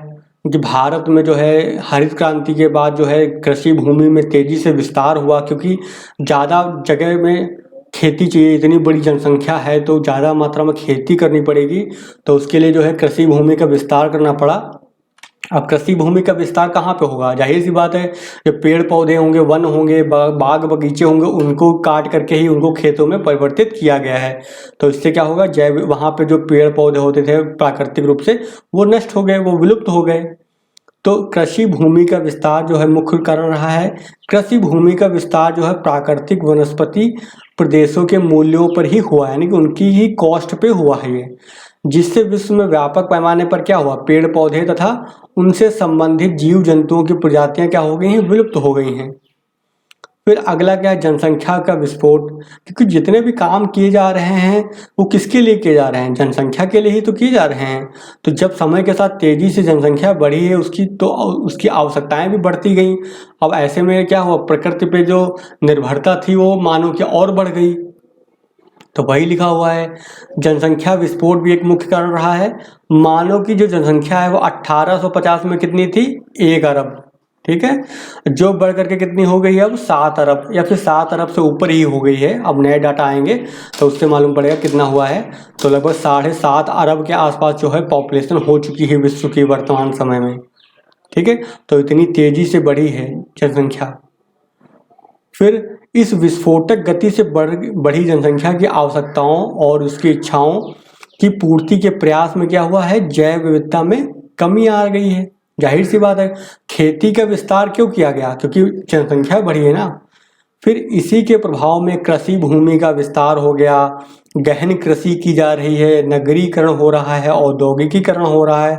कि भारत में जो है हरित क्रांति के बाद जो है कृषि भूमि में तेजी से विस्तार हुआ, क्योंकि ज़्यादा जगह में खेती चाहिए, इतनी बड़ी जनसंख्या है तो ज़्यादा मात्रा में खेती करनी पड़ेगी, तो उसके लिए जो है कृषि भूमि का विस्तार करना पड़ा। अब कृषि भूमि का विस्तार कहाँ पे होगा, जाहिर सी बात है, जो पेड़ पौधे होंगे, वन होंगे, बाग बगीचे होंगे, उनको काट करके ही उनको खेतों में परिवर्तित किया गया है। तो इससे क्या होगा, जैव वहाँ पे जो पेड़ पौधे होते थे प्राकृतिक रूप से वो नष्ट हो गए, वो विलुप्त हो गए। तो कृषि भूमि का विस्तार जो है मुख्य कारण रहा है। कृषि भूमि का विस्तार जो है प्राकृतिक वनस्पति प्रदेशों के मूल्यों पर ही हुआ है, यानी कि उनकी ही कॉस्ट पे हुआ है ये, जिससे विश्व में व्यापक पैमाने पर क्या हुआ, पेड़ पौधे तथा उनसे संबंधित जीव जंतुओं की प्रजातियां क्या हो गई हैं, विलुप्त हो गई हैं। फिर अगला क्या है, जनसंख्या का विस्फोट। क्योंकि जितने भी काम किए जा रहे हैं वो किसके लिए किए जा रहे हैं, जनसंख्या के लिए ही तो किए जा रहे हैं। तो जब समय के साथ तेजी से जनसंख्या बढ़ी है, उसकी आवश्यकताएं भी बढ़ती गई। अब ऐसे में क्या हुआ, प्रकृति पे जो निर्भरता थी वो मानो कि और बढ़ गई। तो वही लिखा हुआ है, जनसंख्या विस्फोट भी एक मुख्य कारण रहा है। मानव की जो जनसंख्या है वो 1850 में कितनी थी, 1 अरब। ठीक है, जो बढ़ करके कितनी हो गई है अब 7 अरब, या फिर 7 अरब से ऊपर ही हो गई है। अब नए डाटा आएंगे तो उससे मालूम पड़ेगा कितना हुआ है। तो लगभग 7.5 अरब के आसपास जो है पॉपुलेशन हो चुकी है विश्व की वर्तमान समय में। ठीक है, तो इतनी तेजी से बढ़ी है जनसंख्या। फिर इस विस्फोटक गति से बढ़ी जनसंख्या की आवश्यकताओं और उसकी इच्छाओं की पूर्ति के प्रयास में क्या हुआ है, जैव विविधता में कमी आ गई है। जाहिर सी बात है, खेती का विस्तार क्यों किया गया, क्योंकि जनसंख्या बढ़ी है ना। फिर इसी के प्रभाव में कृषि भूमि का विस्तार हो गया, गहन कृषि की जा रही है, नगरीकरण हो रहा है, औद्योगिकीकरण हो रहा है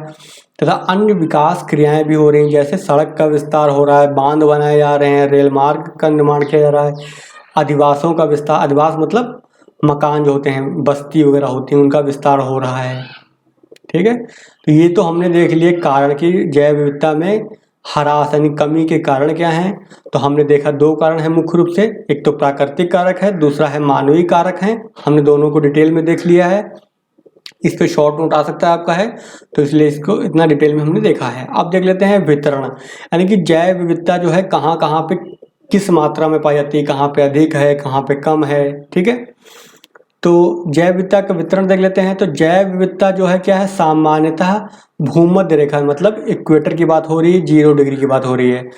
तथा अन्य विकास क्रियाएं भी हो रही हैं, जैसे सड़क का विस्तार हो रहा है, बांध बनाए जा रहे हैं, रेल मार्ग का निर्माण किया जा रहा है, अधिवासों का विस्तार, अधिवास मतलब मकान जो होते हैं, बस्ती वगैरह होती हैं, उनका विस्तार हो रहा है। ठीक है, तो ये तो हमने देख लिए कारण कि जैव विविधता में ह्रास यानी कमी के कारण क्या हैं। तो हमने देखा दो कारण हैं मुख्य रूप से, एक तो प्राकृतिक कारक है, दूसरा है मानवीय कारक है। हमने दोनों को डिटेल में देख लिया है। इस पे शॉर्ट नोट आ सकता है आपका है, तो इसलिए इसको इतना डिटेल में हमने देखा है। अब देख लेते हैं वितरण, यानी कि जैव विविधता जो है कहाँ कहाँ पे किस मात्रा में पाई जाती है, कहाँ पे अधिक है, कहाँ पे कम है। ठीक है, तो जैव विविधता का वितरण देख लेते हैं। तो जैव विविधता जो है क्या है, सामान्यतः भूमध्य रेखा, मतलब इक्वेटर की बात हो रही है, 0 डिग्री की बात हो रही है।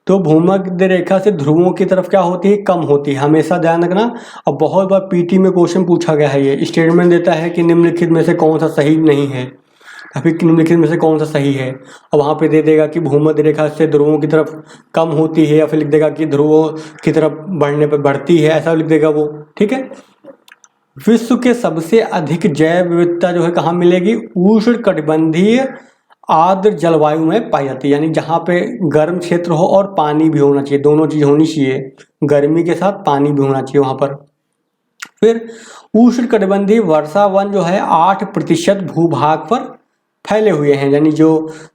तो भूमध्य रेखा से ध्रुवों की तरफ क्या होती है, कम होती है, हमेशा ध्यान रखना। और बहुत बार पीटी में क्वेश्चन पूछा गया है, ये स्टेटमेंट देता है कि निम्नलिखित में से कौन सा सही नहीं है, अभी निम्नलिखित में से कौन सा सही है, और वहाँ पे दे देगा कि भूमध्य रेखा से ध्रुवों की तरफ कम होती है, या फिर लिख देगा कि ध्रुवों की तरफ बढ़ने पर बढ़ती है, ऐसा लिख देगा वो। ठीक है, विश्व के सबसे अधिक जैव विविधता जो है कहाँ मिलेगी, उष्णकटिबंधीय आर्द्र जलवायु में पाई जाती है, यानी जहाँ पे गर्म क्षेत्र हो और पानी भी होना चाहिए, दोनों चीज होनी चाहिए, गर्मी के साथ पानी भी होना चाहिए वहाँ पर। फिर उष्णकटिबंधीय वर्षा वन जो है 8% भूभाग पर फैले हुए हैं, यानी जो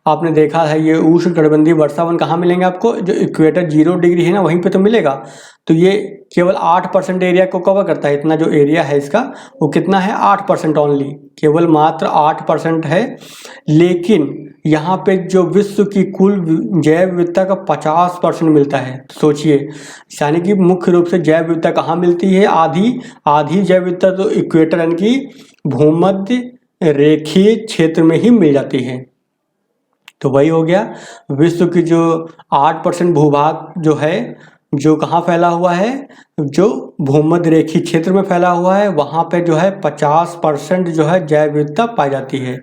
आपने देखा है ये उष्णकटिबंधीय वर्षा वन कहाँ मिलेंगे आपको, जो इक्वेटर 0 डिग्री है ना वहीं पे तो मिलेगा। तो ये केवल 8% एरिया को कवर करता है, इतना जो एरिया है इसका वो कितना है, 8% ओनली, केवल मात्र 8% है। लेकिन यहाँ पे जो विश्व की कुल जैव विविधता का 50% मिलता है। सोचिए, यानी कि मुख्य रूप से जैव विविधता कहाँ मिलती है, आधी जैव विविधता तो इक्वेटर यानी कि भूमध्य रेखीय क्षेत्र में ही मिल जाती है। तो वही हो गया, विश्व की जो 8% भूभाग जो है, जो कहाँ फैला हुआ है, जो भूमध्य रेखीय क्षेत्र में फैला हुआ है, वहाँ पे जो है 50% जो है जैव विविधता पाई जाती है।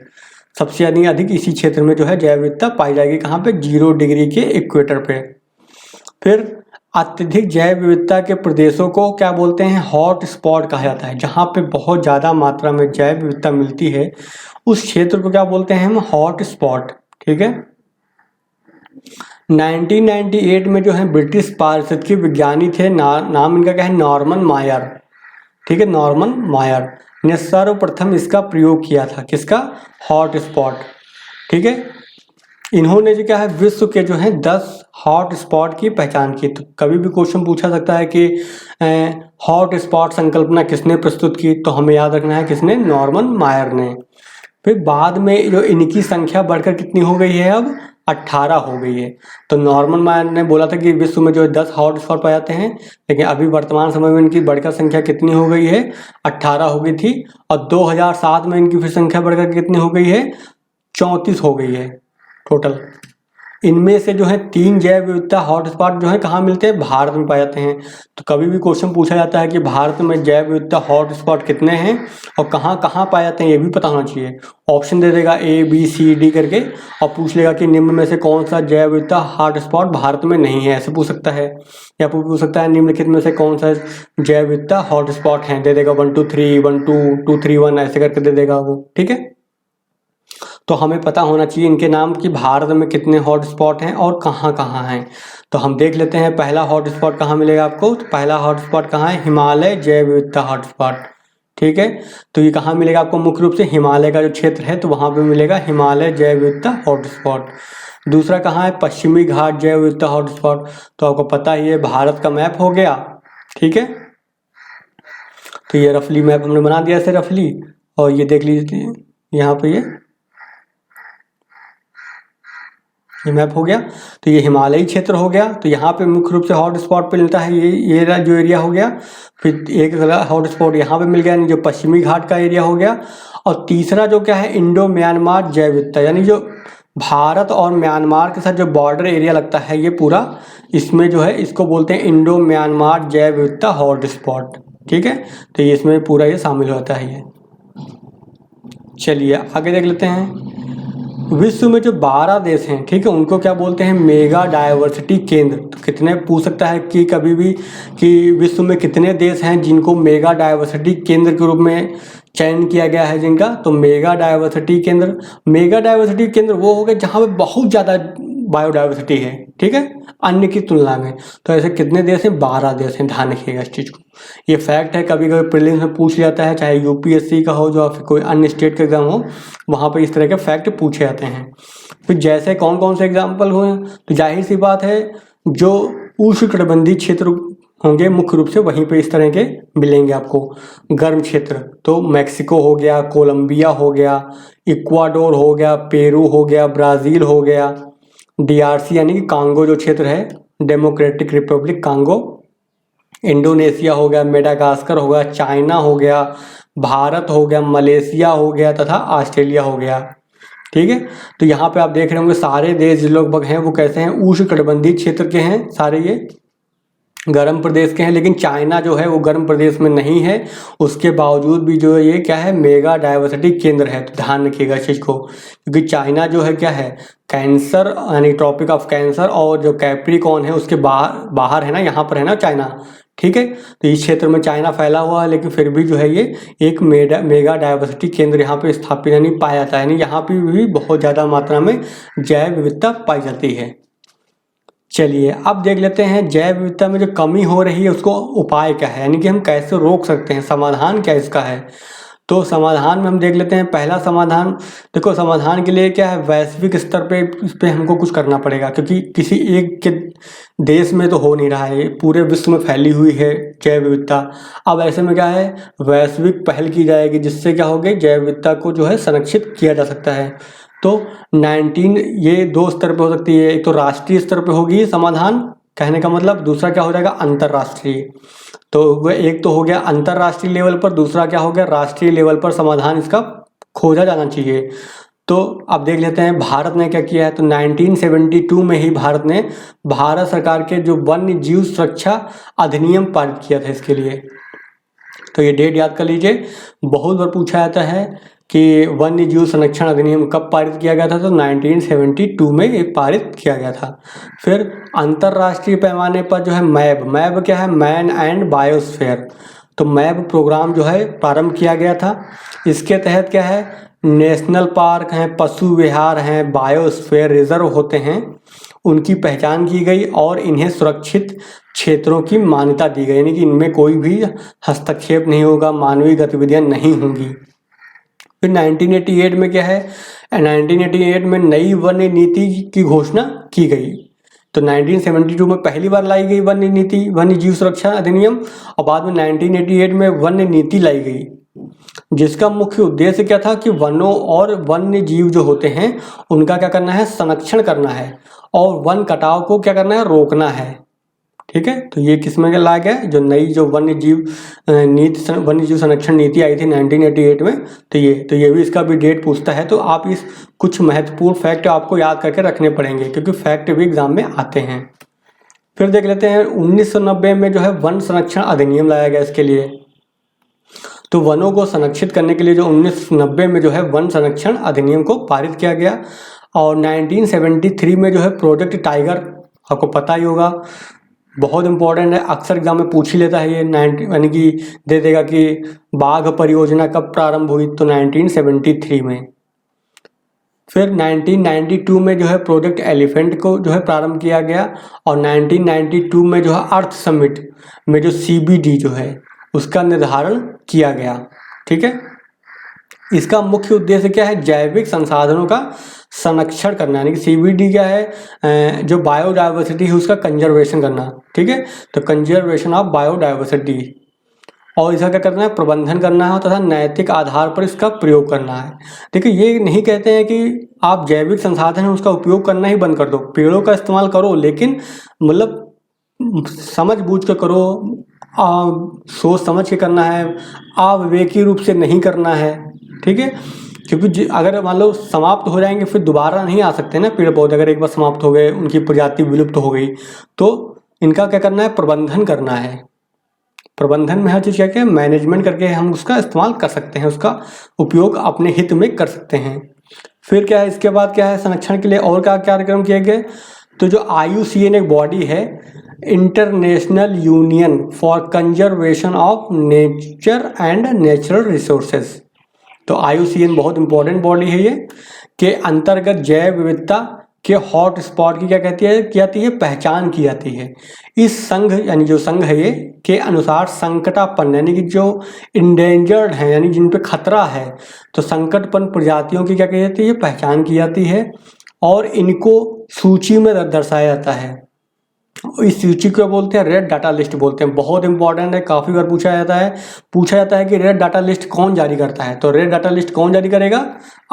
सबसे अधिक इसी क्षेत्र में जो है जैव विविधता पाई जाएगी, कहाँ पे, 0 डिग्री के इक्वेटर पे। फिर अत्यधिक जैव विविधता के प्रदेशों को क्या बोलते हैं, हॉट स्पॉट कहा जाता है। जहाँ पे बहुत ज़्यादा मात्रा में जैव विविधता मिलती है उस क्षेत्र को क्या बोलते हैं हम, हॉट स्पॉट। ठीक है, 1998 में जो है ब्रिटिश पारिस्थितिकी विज्ञानी थे, नाम इनका क्या है, नॉर्मन मायर। ठीक है, नॉर्मन मायर ने सर्वप्रथम इसका प्रयोग किया था, किसका, हॉट स्पॉट। ठीक है, इन्होंने जो क्या है विश्व के जो है 10 हॉट स्पॉट की पहचान की। तो कभी भी क्वेश्चन पूछा सकता है कि हॉट स्पॉट संकल्पना किसने प्रस्तुत की, तो हमें याद रखना है किसने, नॉर्मन मायर ने। फिर बाद में जो इनकी संख्या बढ़कर कितनी हो गई है, अब 18 हो गई है। तो नॉर्मन मायर ने बोला था कि विश्व में जो 10 हॉट स्पॉट पाए जाते हैं, लेकिन अभी वर्तमान समय में इनकी बढ़कर संख्या कितनी हो गई है, 18 हो गई थी। और 2007 में इनकी फिर संख्या बढ़कर कितनी हो गई है, 34 हो गई है टोटल। इनमें से जो है 3 जैव विविधता हॉटस्पॉट जो है कहाँ मिलते हैं, भारत में पाए जाते हैं। तो कभी भी क्वेश्चन पूछा जाता है कि भारत में जैव विविधता हॉटस्पॉट कितने हैं और कहाँ कहाँ पाए जाते हैं, ये भी पता होना चाहिए। ऑप्शन दे देगा A, B, C, D करके, और पूछ लेगा कि निम्न में से कौन सा जैव विविधता हॉटस्पॉट भारत में नहीं है, ऐसे पूछ सकता है। या पूछ सकता है निम्नलिखित में से कौन सा जैव विविधता हॉटस्पॉट है, दे देगा 1 2 3 1 2 2 3 1 ऐसे करके दे देगा वो। ठीक है, तो हमें पता होना चाहिए इनके नाम कि भारत में कितने हॉटस्पॉट हैं और कहाँ कहाँ हैं। तो हम देख लेते हैं पहला हॉटस्पॉट कहाँ मिलेगा आपको। तो पहला हॉटस्पॉट कहाँ है, हिमालय जैव विविधता हॉटस्पॉट। ठीक है, तो ये कहाँ मिलेगा आपको, मुख्य रूप से हिमालय का जो क्षेत्र है तो वहाँ पे मिलेगा हिमालय जैव विविधता हॉटस्पॉट। दूसरा कहाँ है, पश्चिमी घाट जैव विविधता हॉटस्पॉट। तो आपको पता ही है, भारत का मैप हो गया। ठीक है, तो ये रफली मैप हमने बना दिया ऐसे रफली, और ये देख लीजिए यहाँ पे ये मैप हो गया। तो ये हिमालयी क्षेत्र हो गया, तो यहाँ पे मुख्य रूप से हॉट स्पॉट पे मिलता है ये जो एरिया हो गया। फिर एक हॉट स्पॉट यहाँ पे मिल गया, जो पश्चिमी घाट का एरिया हो गया। और तीसरा जो क्या है, इंडो म्यांमार जैव विविधता, यानी जो भारत और म्यांमार के साथ जो बॉर्डर एरिया लगता है ये पूरा, इसमें जो है इसको बोलते हैं इंडो म्यांमार जैव विविधता हॉट स्पॉट। ठीक है, तो ये इसमें पूरा ये शामिल होता है ये। चलिए आगे देख लेते हैं। विश्व में जो 12 देश हैं, ठीक है, उनको क्या बोलते हैं? मेगा डायवर्सिटी केंद्र। तो कितने पूछ सकता है कि कभी भी कि विश्व में कितने देश हैं जिनको मेगा डायवर्सिटी केंद्र के रूप में चयन किया गया है जिनका? तो मेगा डायवर्सिटी केंद्र वो हो गए जहाँ पे बहुत ज़्यादा बायोडाइवर्सिटी है, ठीक है, अन्य की तुलना में। तो ऐसे कितने देश हैं? 12 देश हैं। ध्यान रखिएगा इस चीज़ को, ये फैक्ट है, कभी कभी प्रीलिम्स में पूछ जाता है, चाहे यूपीएससी का हो जो फिर कोई अन्य स्टेट का एग्जाम हो, वहाँ पे इस तरह के फैक्ट पूछे जाते हैं। फिर जैसे कौन कौन से एग्जाम्पल हुए, तो जाहिर सी बात है जो उष्णकटिबंधीय क्षेत्र होंगे मुख्य रूप से वहीं पे इस तरह के मिलेंगे आपको। गर्म क्षेत्र तो मैक्सिको हो गया, कोलंबिया हो गया, इक्वाडोर हो गया, पेरू हो गया, ब्राज़ील हो गया, डीआरसी यानी कि कांगो जो क्षेत्र है, डेमोक्रेटिक रिपब्लिक कांगो, इंडोनेशिया हो गया, मेडागास्कर हो गया, चाइना हो गया, भारत हो गया, मलेशिया हो गया तथा ऑस्ट्रेलिया हो गया, ठीक है। तो यहाँ पे आप देख रहे होंगे सारे देश जो लगभग हैं वो कैसे हैं? उष्णकटिबंधीय क्षेत्र के हैं सारे, ये गर्म प्रदेश के हैं। लेकिन चाइना जो है वो गर्म प्रदेश में नहीं है, उसके बावजूद भी जो है ये क्या है? मेगा डायवर्सिटी केंद्र है। तो ध्यान रखिएगा इस चीज़ को, क्योंकि चाइना जो है क्या है? कैंसर यानी ट्रॉपिक ऑफ कैंसर और जो कैप्रिकॉन है उसके बाहर है ना, यहाँ पर है ना चाइना, ठीक है। तो इस क्षेत्र में चाइना फैला हुआ है, लेकिन फिर भी जो है ये एक मेगा डायवर्सिटी केंद्र यहाँ पे स्थापित यानी पाया जाता है, यानी यहाँ पे भी बहुत ज़्यादा मात्रा में जैव विविधता पाई जाती है। चलिए अब देख लेते हैं जैव विविधता में जो कमी हो रही है उसको उपाय क्या है, यानी कि हम कैसे रोक सकते हैं, समाधान क्या इसका है। तो समाधान में हम देख लेते हैं पहला समाधान। देखो समाधान के लिए क्या है, वैश्विक स्तर पे इस पे हमको कुछ करना पड़ेगा, क्योंकि किसी एक के देश में तो हो नहीं रहा है, पूरे विश्व में फैली हुई है जैव विविधता। अब ऐसे में क्या है, वैश्विक पहल की जाएगी जिससे क्या होगी, जैव विविधता को जो है संरक्षित किया जा सकता है। तो 19 ये दो स्तर पे हो सकती है, एक तो राष्ट्रीय स्तर पे होगी समाधान, कहने का मतलब, दूसरा क्या हो जाएगा अंतर्राष्ट्रीय। तो वह एक तो हो गया अंतर्राष्ट्रीय लेवल पर, दूसरा क्या हो गया राष्ट्रीय लेवल पर समाधान इसका खोजा जाना चाहिए। तो अब देख लेते हैं भारत ने क्या किया है। तो 1972 में ही भारत सरकार के जो वन्य जीव सुरक्षा अधिनियम पारित किया था इसके लिए। तो ये डेट याद कर लीजिए, बहुत बार पूछा जाता है कि वन्य जीव संरक्षण अधिनियम कब पारित किया गया था। तो 1972 में ये पारित किया गया था। फिर अंतर्राष्ट्रीय पैमाने पर जो है मैब क्या है, मैन एंड बायोस्फीयर। तो मैब प्रोग्राम जो है प्रारंभ किया गया था। इसके तहत क्या है, नेशनल पार्क हैं, पशु विहार हैं, बायोस्फीयर रिजर्व होते हैं, उनकी पहचान की गई और इन्हें सुरक्षित क्षेत्रों की मान्यता दी गई, यानी कि इनमें कोई भी हस्तक्षेप नहीं होगा, मानवीय गतिविधियां नहीं होंगी। फिर 1988 में क्या है, 1988 में नई वन्य नीति की घोषणा की गई। तो 1972 में पहली बार लाई गई वन्य नीति, वन्य जीव सुरक्षा अधिनियम, और बाद में 1988 में वन्य नीति लाई गई, जिसका मुख्य उद्देश्य क्या था कि वनों और वन्य जीव जो होते हैं उनका क्या करना है, संरक्षण करना है, और वन कटाव को क्या करना है, रोकना है, ठीक है। तो ये किस में लाया गया, जो नई जो वन्य जीव संरक्षण नीति आई थी 1988 में। तो ये भी इसका भी डेट पूछता है। तो आप इस कुछ महत्वपूर्ण फैक्ट आपको याद करके रखने पड़ेंगे, क्योंकि फैक्ट भी एग्जाम में आते हैं। फिर देख लेते हैं 1990 में जो है वन संरक्षण अधिनियम लाया गया इसके लिए। तो वनों को संरक्षित करने के लिए जो 1990 में जो है वन संरक्षण अधिनियम को पारित किया गया। और 1973 में जो है प्रोजेक्ट टाइगर, आपको पता ही होगा, बहुत इंपॉर्टेंट है, अक्सर एग्जाम में पूछ ही लेता है ये, यानी कि दे देगा कि बाघ परियोजना कब प्रारंभ हुई। तो 1973 में। फिर 1992 में जो है प्रोजेक्ट एलिफेंट को जो है प्रारंभ किया गया। और 1992 में जो है अर्थ समिट में जो CBD जो है उसका निर्धारण किया गया, ठीक है। इसका मुख्य उद्देश्य क्या है, जैविक संसाधनों का संरक्षण करना, यानी कि CBD क्या है, जो बायोडाइवर्सिटी है उसका कंजर्वेशन करना, ठीक है। तो कंजर्वेशन ऑफ बायोडाइवर्सिटी, और इसका क्या करना है, प्रबंधन करना है तथा नैतिक आधार पर इसका प्रयोग करना है। देखिए ये नहीं कहते हैं कि आप जैविक संसाधन है उसका उपयोग करना ही बंद कर दो, पेड़ों का इस्तेमाल करो, लेकिन मतलब समझ बूझ के करो, सोच समझ के करना है, अविवेकी रूप से नहीं करना है, ठीक है। क्योंकि अगर मान लो समाप्त हो जाएंगे फिर दोबारा नहीं आ सकते ना पेड़ पौधे, अगर एक बार समाप्त हो गए, उनकी प्रजाति विलुप्त हो गई, तो इनका क्या करना है, प्रबंधन करना है। प्रबंधन में हर चीज़ क्या क्या मैनेजमेंट करके हम उसका इस्तेमाल कर सकते हैं, उसका उपयोग अपने हित में कर सकते हैं। फिर क्या है, इसके बाद क्या है, संरक्षण के लिए और क्या कार्यक्रम किए गए। तो जो IUCN एक बॉडी है, international union for conservation of nature and natural resources. तो IUCN बहुत इंपॉर्टेंट बॉडी है ये, के अंतर्गत जैव विविधता के हॉट स्पॉट की क्या कहती है, की जाती है, पहचान की जाती है। इस संघ यानी जो संघ है ये के अनुसार संकटापन्न यानी कि जो इंडेंजर्ड है यानी जिन पे खतरा है, तो संकटपन्न प्रजातियों की क्या की जाती है, पहचान की जाती है और इनको सूची में दर्शाया जाता है। इस सूची को बोलते हैं रेड डाटा लिस्ट बोलते हैं। बहुत इंपॉर्टेंट है, काफ़ी बार पूछा जाता है कि रेड डाटा लिस्ट कौन जारी करता है। तो रेड डाटा लिस्ट कौन जारी करेगा,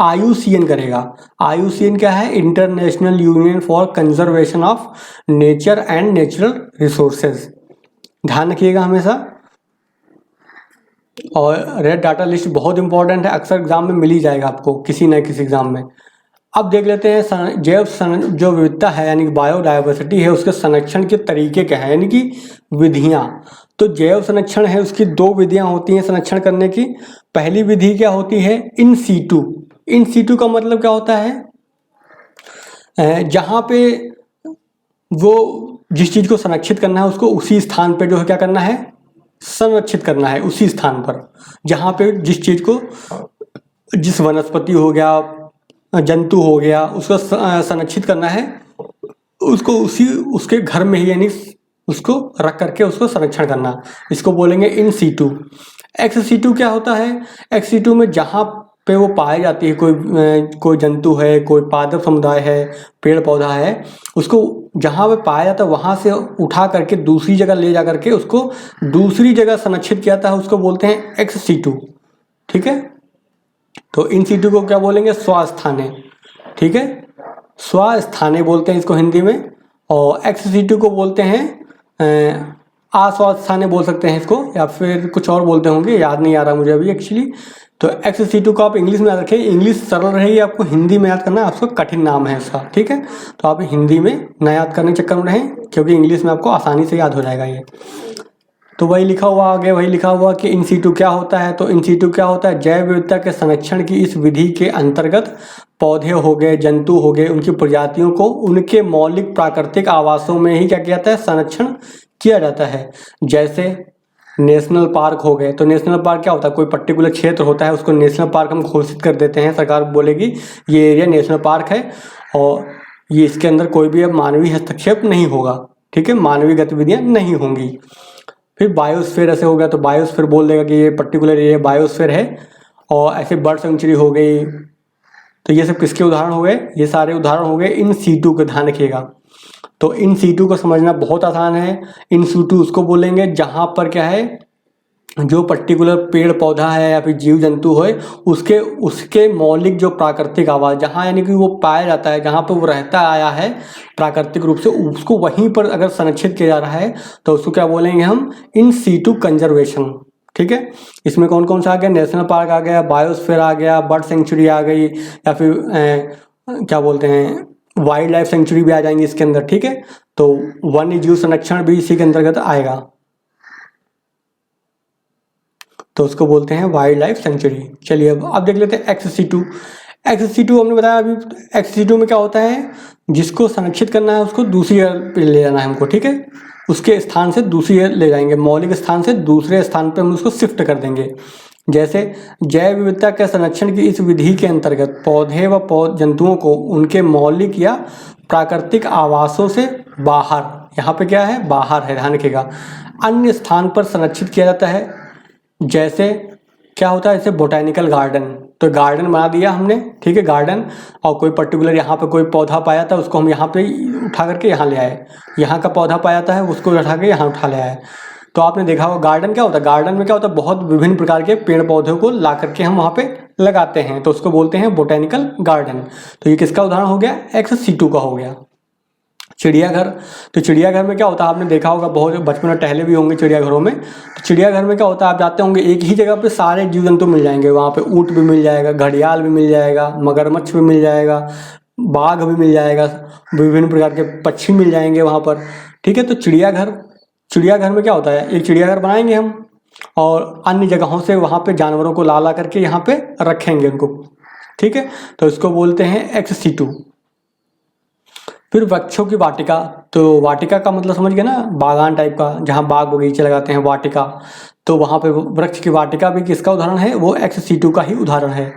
IUCN करेगा। IUCN क्या है, international union for conservation of nature and natural resources, ध्यान रखिएगा हमेशा। और रेड डाटा लिस्ट बहुत इंपॉर्टेंट है, अक्सर एग्जाम में मिल ही जाएगा आपको किसी न किसी एग्जाम में। अब देख लेते हैं जो विविधता है यानी कि बायोडाइवर्सिटी है, उसके संरक्षण के तरीके क्या है यानी कि विधियां। तो जैव संरक्षण है, उसकी 2 विधियां होती हैं संरक्षण करने की। पहली विधि क्या होती है, इन सीटू। इन सीटू का मतलब क्या होता है, जहां पे वो जिस चीज को संरक्षित करना है उसको उसी स्थान पे जो है क्या करना है, संरक्षित करना है उसी स्थान पर, जहां पे जिस चीज को, जिस वनस्पति हो गया, जंतु हो गया, उसको संरक्षित करना है, उसको उसके घर में ही यानी उसको रख करके उसको संरक्षण करना, इसको बोलेंगे इन सीटू। एक्स सीटू क्या होता है, एक्स सीटू में जहाँ पे वो पाई जाती है, कोई जंतु है, कोई पादप समुदाय है, पेड़ पौधा है, उसको जहाँ पे पाया जाता है वहाँ से उठा करके दूसरी जगह ले जा करके उसको दूसरी जगह संरक्षित किया जाता है, उसको बोलते हैं एक्स सीटू। ठीक है, तो इन सीटू को क्या बोलेंगे, स्वस्थाने। ठीक है, स्वस्थाने बोलते हैं इसको हिंदी में। और एक्स सीटू को बोलते हैं अस्वस्थाने बोल सकते हैं इसको, या फिर कुछ और बोलते होंगे, याद नहीं आ रहा मुझे अभी एक्चुअली। तो एक्स सीटू को आप इंग्लिश में याद रखें, इंग्लिश सरल रहेगी, आपको हिंदी में याद करना है, आपको कठिन नाम है उसका। ठीक है, तो आप हिंदी में ना याद करने के चक्कर में रहें, क्योंकि इंग्लिश में आपको आसानी से याद हो जाएगा ये। तो वही लिखा हुआ आगे, वही लिखा हुआ कि इन सीटू क्या होता है। तो इन सीटू क्या होता है, जैव विविधता के संरक्षण की इस विधि के अंतर्गत पौधे हो गए, जंतु हो गए, उनकी प्रजातियों को उनके मौलिक प्राकृतिक आवासों में ही क्या किया जाता है, संरक्षण किया जाता है। जैसे नेशनल पार्क हो गए, तो नेशनल पार्क क्या होता है, कोई पर्टिकुलर क्षेत्र होता है, उसको नेशनल पार्क हम घोषित कर देते हैं, सरकार बोलेगी ये एरिया नेशनल पार्क है और ये इसके अंदर कोई भी अब मानवीय हस्तक्षेप नहीं होगा। ठीक है, मानवीय गतिविधियां नहीं होंगी। फिर बायोस्फीयर ऐसे हो गया, तो बायोस्फीयर बोल देगा कि ये पर्टिकुलर ये बायोस्फीयर है। और ऐसे बर्ड सेंचुरी हो गई, तो ये सब किसके उदाहरण हो गए, ये सारे उदाहरण हो गए इन सीटू का, ध्यान रखिएगा। तो इन सीटू को समझना बहुत आसान है। इन सीटू उसको बोलेंगे जहाँ पर क्या है, जो पर्टिकुलर पेड़ पौधा है या फिर जीव जंतु है, उसके मौलिक जो प्राकृतिक आवास, जहाँ यानी कि वो पाया जाता है, जहाँ पर वो रहता आया है प्राकृतिक रूप से, उसको वहीं पर अगर संरक्षित किया जा रहा है तो उसको क्या बोलेंगे हम, इन सीटू कंजर्वेशन। ठीक है, इसमें कौन कौन सा आ गया, नेशनल पार्क आ गया, बायोस्फीयर आ गया, बर्ड सेंचुरी आ गई, या फिर क्या बोलते हैं, वाइल्ड लाइफ सेंचुरी भी आ जाएंगी इसके अंदर। ठीक है, तो वन्य जीव संरक्षण भी इसी के अंतर्गत आएगा, तो उसको बोलते हैं वाइल्ड लाइफ सेंचुरी। चलिए अब देख लेते हैं एक्स सीटू। एक्स सीटू हमने बताया अभी, एक्स सीटू में क्या होता है, जिसको संरक्षित करना है उसको दूसरी जगह पे ले जाना है हमको। ठीक है, उसके स्थान से दूसरी जगह ले जाएंगे, मौलिक स्थान से दूसरे स्थान पे हम उसको शिफ्ट कर देंगे। जैसे जैव विविधता के संरक्षण की इस विधि के अंतर्गत पौधे व जंतुओं को उनके मौलिक या प्राकृतिक आवासों से बाहर, यहाँ पे क्या है, बाहर है, ध्यान रखिएगा, अन्य स्थान पर संरक्षित किया जाता है। जैसे क्या होता है, जैसे बोटेनिकल गार्डन, तो गार्डन बना दिया हमने। ठीक है, गार्डन, और कोई पर्टिकुलर यहाँ पे कोई पौधा पाया था, उसको हम यहाँ पे उठा करके यहाँ ले आए, यहाँ का पौधा पाया था उसको उठा के यहाँ उठा ले आए। तो आपने देखा होगा गार्डन क्या होता है, गार्डन में क्या होता है, बहुत विभिन्न प्रकार के पेड़ पौधों को ला करके हम वहाँ पे लगाते हैं, तो उसको बोलते हैं बोटेनिकल गार्डन। तो ये किसका उदाहरण हो गया, एक्स सीटू का हो गया। चिड़ियाघर, तो चिड़ियाघर में क्या होता है, आपने देखा होगा, बहुत बचपन में टहले भी होंगे चिड़ियाघरों में। तो चिड़ियाघर में क्या होता है, आप जाते होंगे, एक ही जगह पे सारे जीव जंतु मिल जाएंगे, वहाँ पे ऊँट भी मिल जाएगा, घड़ियाल भी मिल जाएगा, मगरमच्छ भी मिल जाएगा, बाघ भी मिल जाएगा, विभिन्न प्रकार के पक्षी मिल जाएंगे वहाँ पर। ठीक है, तो चिड़ियाघर चिड़ियाघर में क्या होता है, एक चिड़ियाघर बनाएंगे हम और अन्य जगहों से वहाँ पे जानवरों को ला करके यहाँ पे रखेंगे उनको, ठीक है, तो इसको बोलते हैं एक्स-सिटू। फिर वृक्षों की वाटिका, तो वाटिका का मतलब समझ गए ना, बागान टाइप का, जहाँ बाग बगीचे लगाते हैं, वाटिका, तो वहाँ पे वृक्ष की वाटिका भी किसका उदाहरण है, वो एक्स-सिटू का ही उदाहरण है।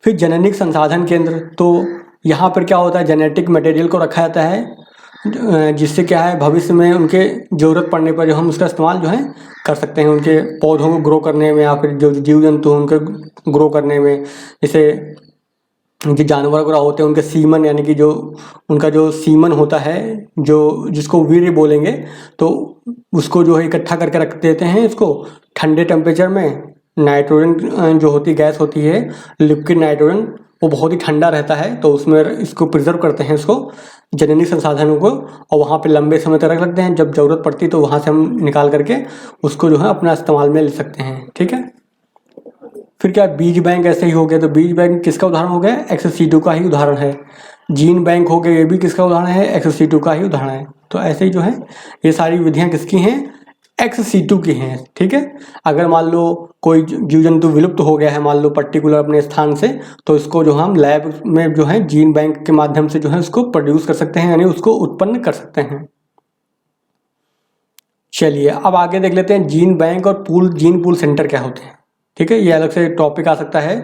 फिर जननिक संसाधन केंद्र, तो यहाँ पर क्या होता है, जेनेटिक मटेरियल को रखा जाता है, जिससे क्या है भविष्य में उनके ज़रूरत पड़ने पर जो हम उसका इस्तेमाल जो है कर सकते हैं, उनके पौधों को ग्रो करने में, या फिर जो जीव जंतु हैं उनके ग्रो करने में। जैसे जो जानवर वगैरह होते हैं उनके सीमन, यानी कि जो उनका जो सीमन होता है, जो जिसको वीर्य बोलेंगे, तो उसको जो है इकट्ठा करके रख देते हैं इसको ठंडे टेम्परेचर में। नाइट्रोजन जो होती गैस होती है, लिक्विड नाइट्रोजन, वो बहुत ही ठंडा रहता है, तो उसमें इसको प्रिजर्व करते हैं इसको जननिक संसाधनों को, और वहाँ पे लंबे समय तक रख सकते हैं। जब ज़रूरत पड़ती है तो वहाँ से हम निकाल करके उसको जो है अपना इस्तेमाल में ले सकते हैं, ठीक है। फिर क्या बीज बैंक ऐसे ही हो गया, तो बीज बैंक किसका उदाहरण हो गया, एक्स-सिटू का ही उदाहरण है। जीन बैंक हो गया, ये भी किसका उदाहरण है, एक्स-सिटू का ही उदाहरण है। तो ऐसे ही जो है ये सारी विधियाँ किसकी हैं, एक्स-सिटू की हैं, ठीक है। अगर मान लो कोई जीव जंतु विलुप्त हो गया है, मान लो पर्टिकुलर अपने स्थान से, तो इसको जो हम लैब में जो है जीन बैंक के माध्यम से जो है उसको प्रोड्यूस कर सकते हैं, यानी उसको उत्पन्न कर सकते हैं। चलिए अब आगे देख लेते हैं जीन बैंक और जीन पूल सेंटर क्या होते हैं, ठीक है। ये अलग से टॉपिक आ सकता है,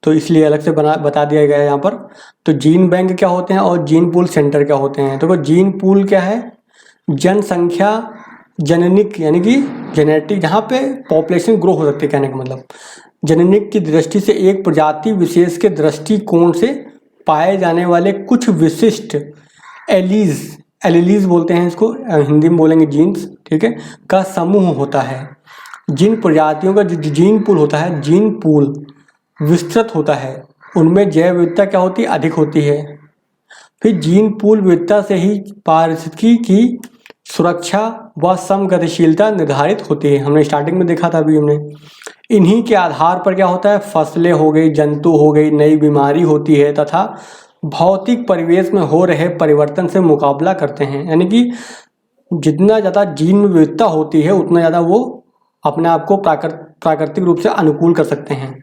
तो इसलिए अलग से बता दिया गया है यहाँ पर। तो जीन बैंक क्या होते हैं और जीन पूल सेंटर क्या होते हैं। तो जीन पूल क्या है, जनसंख्या जननिक, यानी कि जेनेटिक, जहाँ पे पॉपुलेशन ग्रो हो सकती है, कहने का मतलब जननिक की दृष्टि से एक प्रजाति विशेष के दृष्टिकोण से पाए जाने वाले कुछ विशिष्ट एलीज बोलते हैं इसको, हिंदी में बोलेंगे जीन्स, ठीक है, का समूह होता है। जिन प्रजातियों का जो जीन पूल होता है, जीन पूल विस्तृत होता है, उनमें जैव विविधता क्या होती है, अधिक होती है। फिर जीन पूल विविधता से ही पारिस्थितिकी की सुरक्षा व समगतिशीलता निर्धारित होती है। हमने स्टार्टिंग में देखा था अभी हमने। इन्हीं के आधार पर क्या होता है, फसलें हो गई, जंतु हो गई, नई बीमारी होती है तथा भौतिक परिवेश में हो रहे परिवर्तन से मुकाबला करते हैं। यानी कि जितना ज़्यादा जीन में विविधता होती है उतना ज़्यादा वो अपने आप को प्राकृतिक रूप से अनुकूल कर सकते हैं।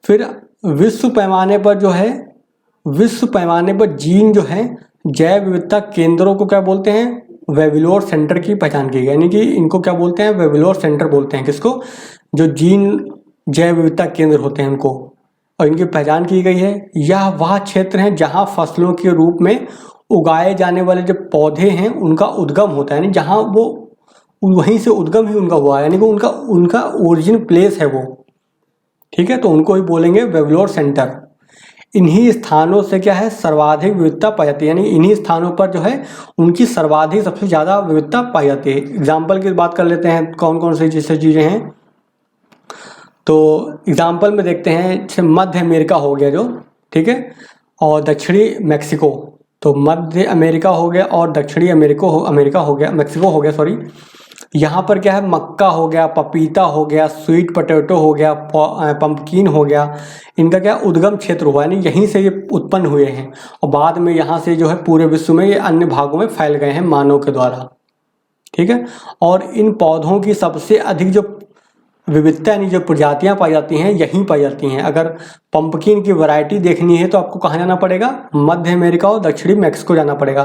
फिर विश्व पैमाने पर जो है, विश्व पैमाने पर जीन जो है जैव विविधता केंद्रों को क्या बोलते हैं, वेबिलोर सेंटर की पहचान की गई। यानी कि इनको क्या बोलते हैं, वेबिलोर सेंटर बोलते हैं। किसको, जो जीन जैव विविधता केंद्र होते हैं उनको, और इनकी पहचान की गई है। यह वह क्षेत्र है जहां फसलों के रूप में उगाए जाने वाले जो पौधे हैं उनका उद्गम होता है, यानी जहां वो वहीं से उद्गम ही उनका हुआ है, यानी कि उनका ओरिजिन प्लेस है वो, ठीक है। तो उनको ही बोलेंगे वेबिलोर सेंटर। इन्हीं स्थानों से क्या है, सर्वाधिक विविधता पाई जाती है, यानी इन्हीं स्थानों पर जो है उनकी सर्वाधिक सबसे ज़्यादा विविधता पाई जाती है। एग्जाम्पल की बात कर लेते हैं, कौन कौन सी जैसे चीज़ें हैं, तो एग्जाम्पल में देखते हैं जैसे मध्य अमेरिका हो गया जो, ठीक है, और दक्षिणी मैक्सिको। तो मध्य अमेरिका हो गया और दक्षिणी अमेरिका हो गया, मैक्सिको हो गया, सॉरी। यहाँ पर क्या है, मक्का हो गया, पपीता हो गया, स्वीट पोटैटो हो गया, पंपकिन हो गया, इनका क्या उद्गम क्षेत्र हुआ, यानी यहीं से ये उत्पन्न हुए हैं और बाद में यहाँ से जो है पूरे विश्व में ये अन्य भागों में फैल गए हैं मानव के द्वारा, ठीक है। और इन पौधों की सबसे अधिक जो विविधता यानी जो प्रजातियां पाई जाती हैं यहीं पाई जाती हैं। अगर पंपकिन की वैरायटी देखनी है तो आपको कहाँ जाना पड़ेगा, मध्य अमेरिका और दक्षिणी मैक्सिको जाना पड़ेगा।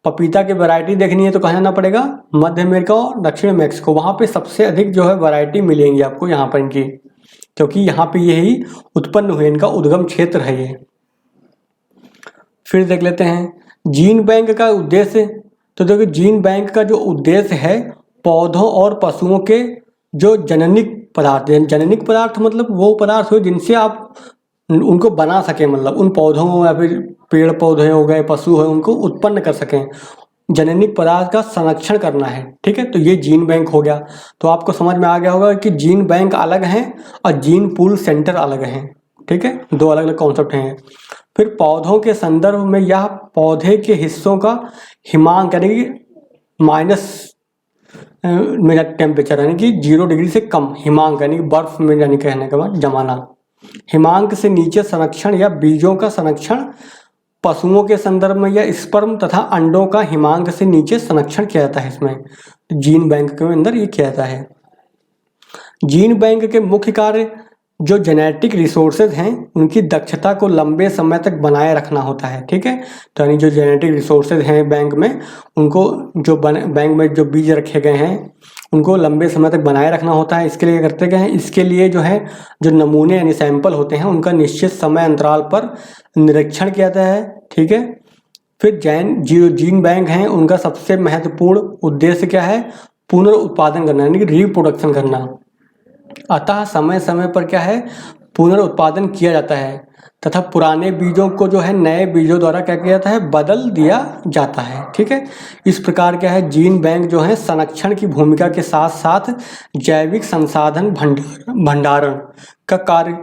पपीता की वैरायटी देखनी है तो कहाँ जाना पड़ेगा, मध्य अमेरिका और दक्षिणी मैक्सिको। वहाँ पे सबसे अधिक जो है वैरायटी मिलेंगी आपको यहाँ पर इनकी, क्योंकि यहाँ पे यही उत्पन्न हुए, इनका उद्गम क्षेत्र है ये। फिर देख लेते हैं जीन बैंक का उद्देश्य। तो देखिए जीन बैंक का जो उद्देश्य है, पौधों और पशुओं के जो जननिक पदार्थ, जननिक पदार्थ मतलब वो पदार्थ हो जिनसे आप उनको बना सकें, मतलब उन पौधों या फिर पेड़ पौधे हो गए, पशु हो, उनको उत्पन्न कर सकें, जननिक पदार्थ का संरक्षण करना है, ठीक है। तो ये जीन बैंक हो गया। तो आपको समझ में आ गया होगा कि जीन बैंक अलग हैं और जीन पूल सेंटर अलग हैं, ठीक है, दो अलग अलग कॉन्सेप्ट हैं। फिर पौधों के संदर्भ में यह पौधे के हिस्सों का हिमांक यानी कि माइनस में टेम्परेचर यानी कि 0 डिग्री से कम, हिमांक यानी कि बर्फ में, यानी कहने का बाद जमाना, हिमांक से नीचे संरक्षण या बीजों का संरक्षण पशुओं के संदर्भ में या स्पर्म तथा अंडों का हिमांक से नीचे संरक्षण किया जाता है। इसमें जीन बैंक के अंदर ये किया जाता है। जीन बैंक के मुख्य कार्य जो जेनेटिक रिसोर्सेज हैं उनकी दक्षता को लंबे समय तक बनाए रखना होता है। ठीक है, तो यानी जो जेनेटिक रिसोर्सेज हैं बैंक में, उनको जो बैंक में जो बीज रखे गए हैं उनको लंबे समय तक बनाए रखना होता है। इसके लिए करते गए हैं, इसके लिए जो है जो नमूने यानी सैंपल होते हैं उनका निश्चित समय अंतराल पर निरीक्षण किया जाता है। ठीक है, फिर जीन बैंक हैं उनका सबसे महत्वपूर्ण उद्देश्य क्या है? पुनरुत्पादन करना यानी कि रिप्रोडक्शन करना। अतः समय समय पर क्या है? पुनरुत्पादन किया जाता है तथा पुराने बीजों को जो है नए बीजों द्वारा क्या किया जाता है? बदल दिया जाता है। ठीक है, इस प्रकार क्या है जीन बैंक जो है संरक्षण की भूमिका के साथ साथ जैविक संसाधन भंडारण का कार्य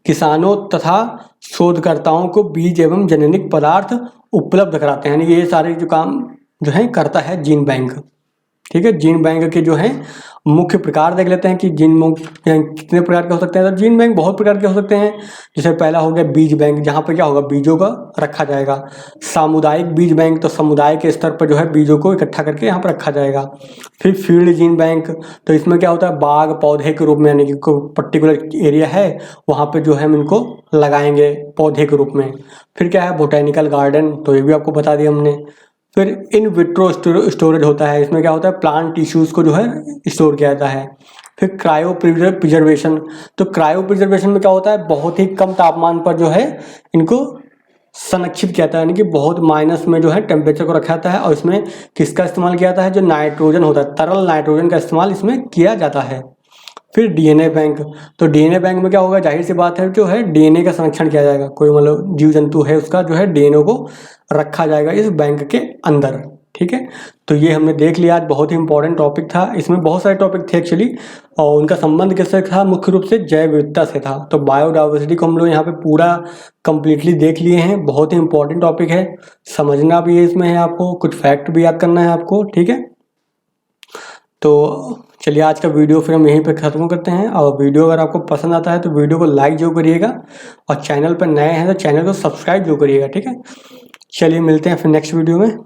किसानों तथा शोधकर्ताओं को बीज एवं जेनेटिक पदार्थ उपलब्ध कराते हैं। यानी ये सारे जो काम जो है करता है जीन बैंक। ठीक है, जीन बैंक के जो है मुख्य प्रकार देख लेते हैं कि जीन बैंक कितने प्रकार के हो सकते हैं। तो जीन बैंक बहुत प्रकार के हो सकते हैं। जैसे पहला हो गया बीज बैंक, जहाँ पर क्या होगा? बीजों का रखा जाएगा। सामुदायिक बीज बैंक, तो समुदाय के स्तर पर जो है बीजों को इकट्ठा करके यहाँ पर रखा जाएगा। फिर फील्ड जीन बैंक, तो इसमें क्या होता है? बाग पौधे के रूप में, यानी कि कोई पर्टिकुलर एरिया है वहाँ पर जो है हम इनको लगाएंगे पौधे के रूप में। फिर क्या है? बोटेनिकल गार्डन, तो ये भी आपको बता दिया हमने। फिर इन विट्रो स्टोरेज होता है, इसमें क्या होता है? प्लांट टिश्यूज़ को जो है स्टोर किया जाता है। फिर क्रायो प्रिजर्वेशन, तो क्रायो प्रिजर्वेशन में क्या होता है? बहुत ही कम तापमान पर जो है इनको संरक्षित किया जाता है, यानी कि बहुत माइनस में जो है टेम्परेचर को रखा जाता है। और इसमें किसका इस्तेमाल किया जाता है? जो नाइट्रोजन होता है, तरल नाइट्रोजन का इस्तेमाल इसमें किया जाता है। फिर डीएनए बैंक, तो डीएनए बैंक में क्या होगा? जाहिर सी बात है जो है डीएनए का संरक्षण किया जाएगा। कोई मतलब जीव जंतु है उसका जो है डीएनए को रखा जाएगा इस बैंक के अंदर। ठीक है, तो ये हमने देख लिया। आज बहुत ही इंपॉर्टेंट टॉपिक था, इसमें बहुत सारे टॉपिक थे एक्चुअली, और उनका संबंध किससे था? मुख्य रूप से जैव विविधता से था। तो बायोडाइवर्सिटी को हम लोग यहाँ पे पूरा कंप्लीटली देख लिए हैं। बहुत ही इंपॉर्टेंट टॉपिक है, समझना भी है इसमें है आपको, कुछ फैक्ट भी याद करना है आपको। ठीक है, तो चलिए आज का वीडियो फिर हम यहीं पे ख़त्म करते हैं। और वीडियो अगर आपको पसंद आता है तो वीडियो को लाइक जरूर करिएगा, और चैनल पर नए हैं तो चैनल को सब्सक्राइब जरूर करिएगा। ठीक है, चलिए मिलते हैं फिर नेक्स्ट वीडियो में।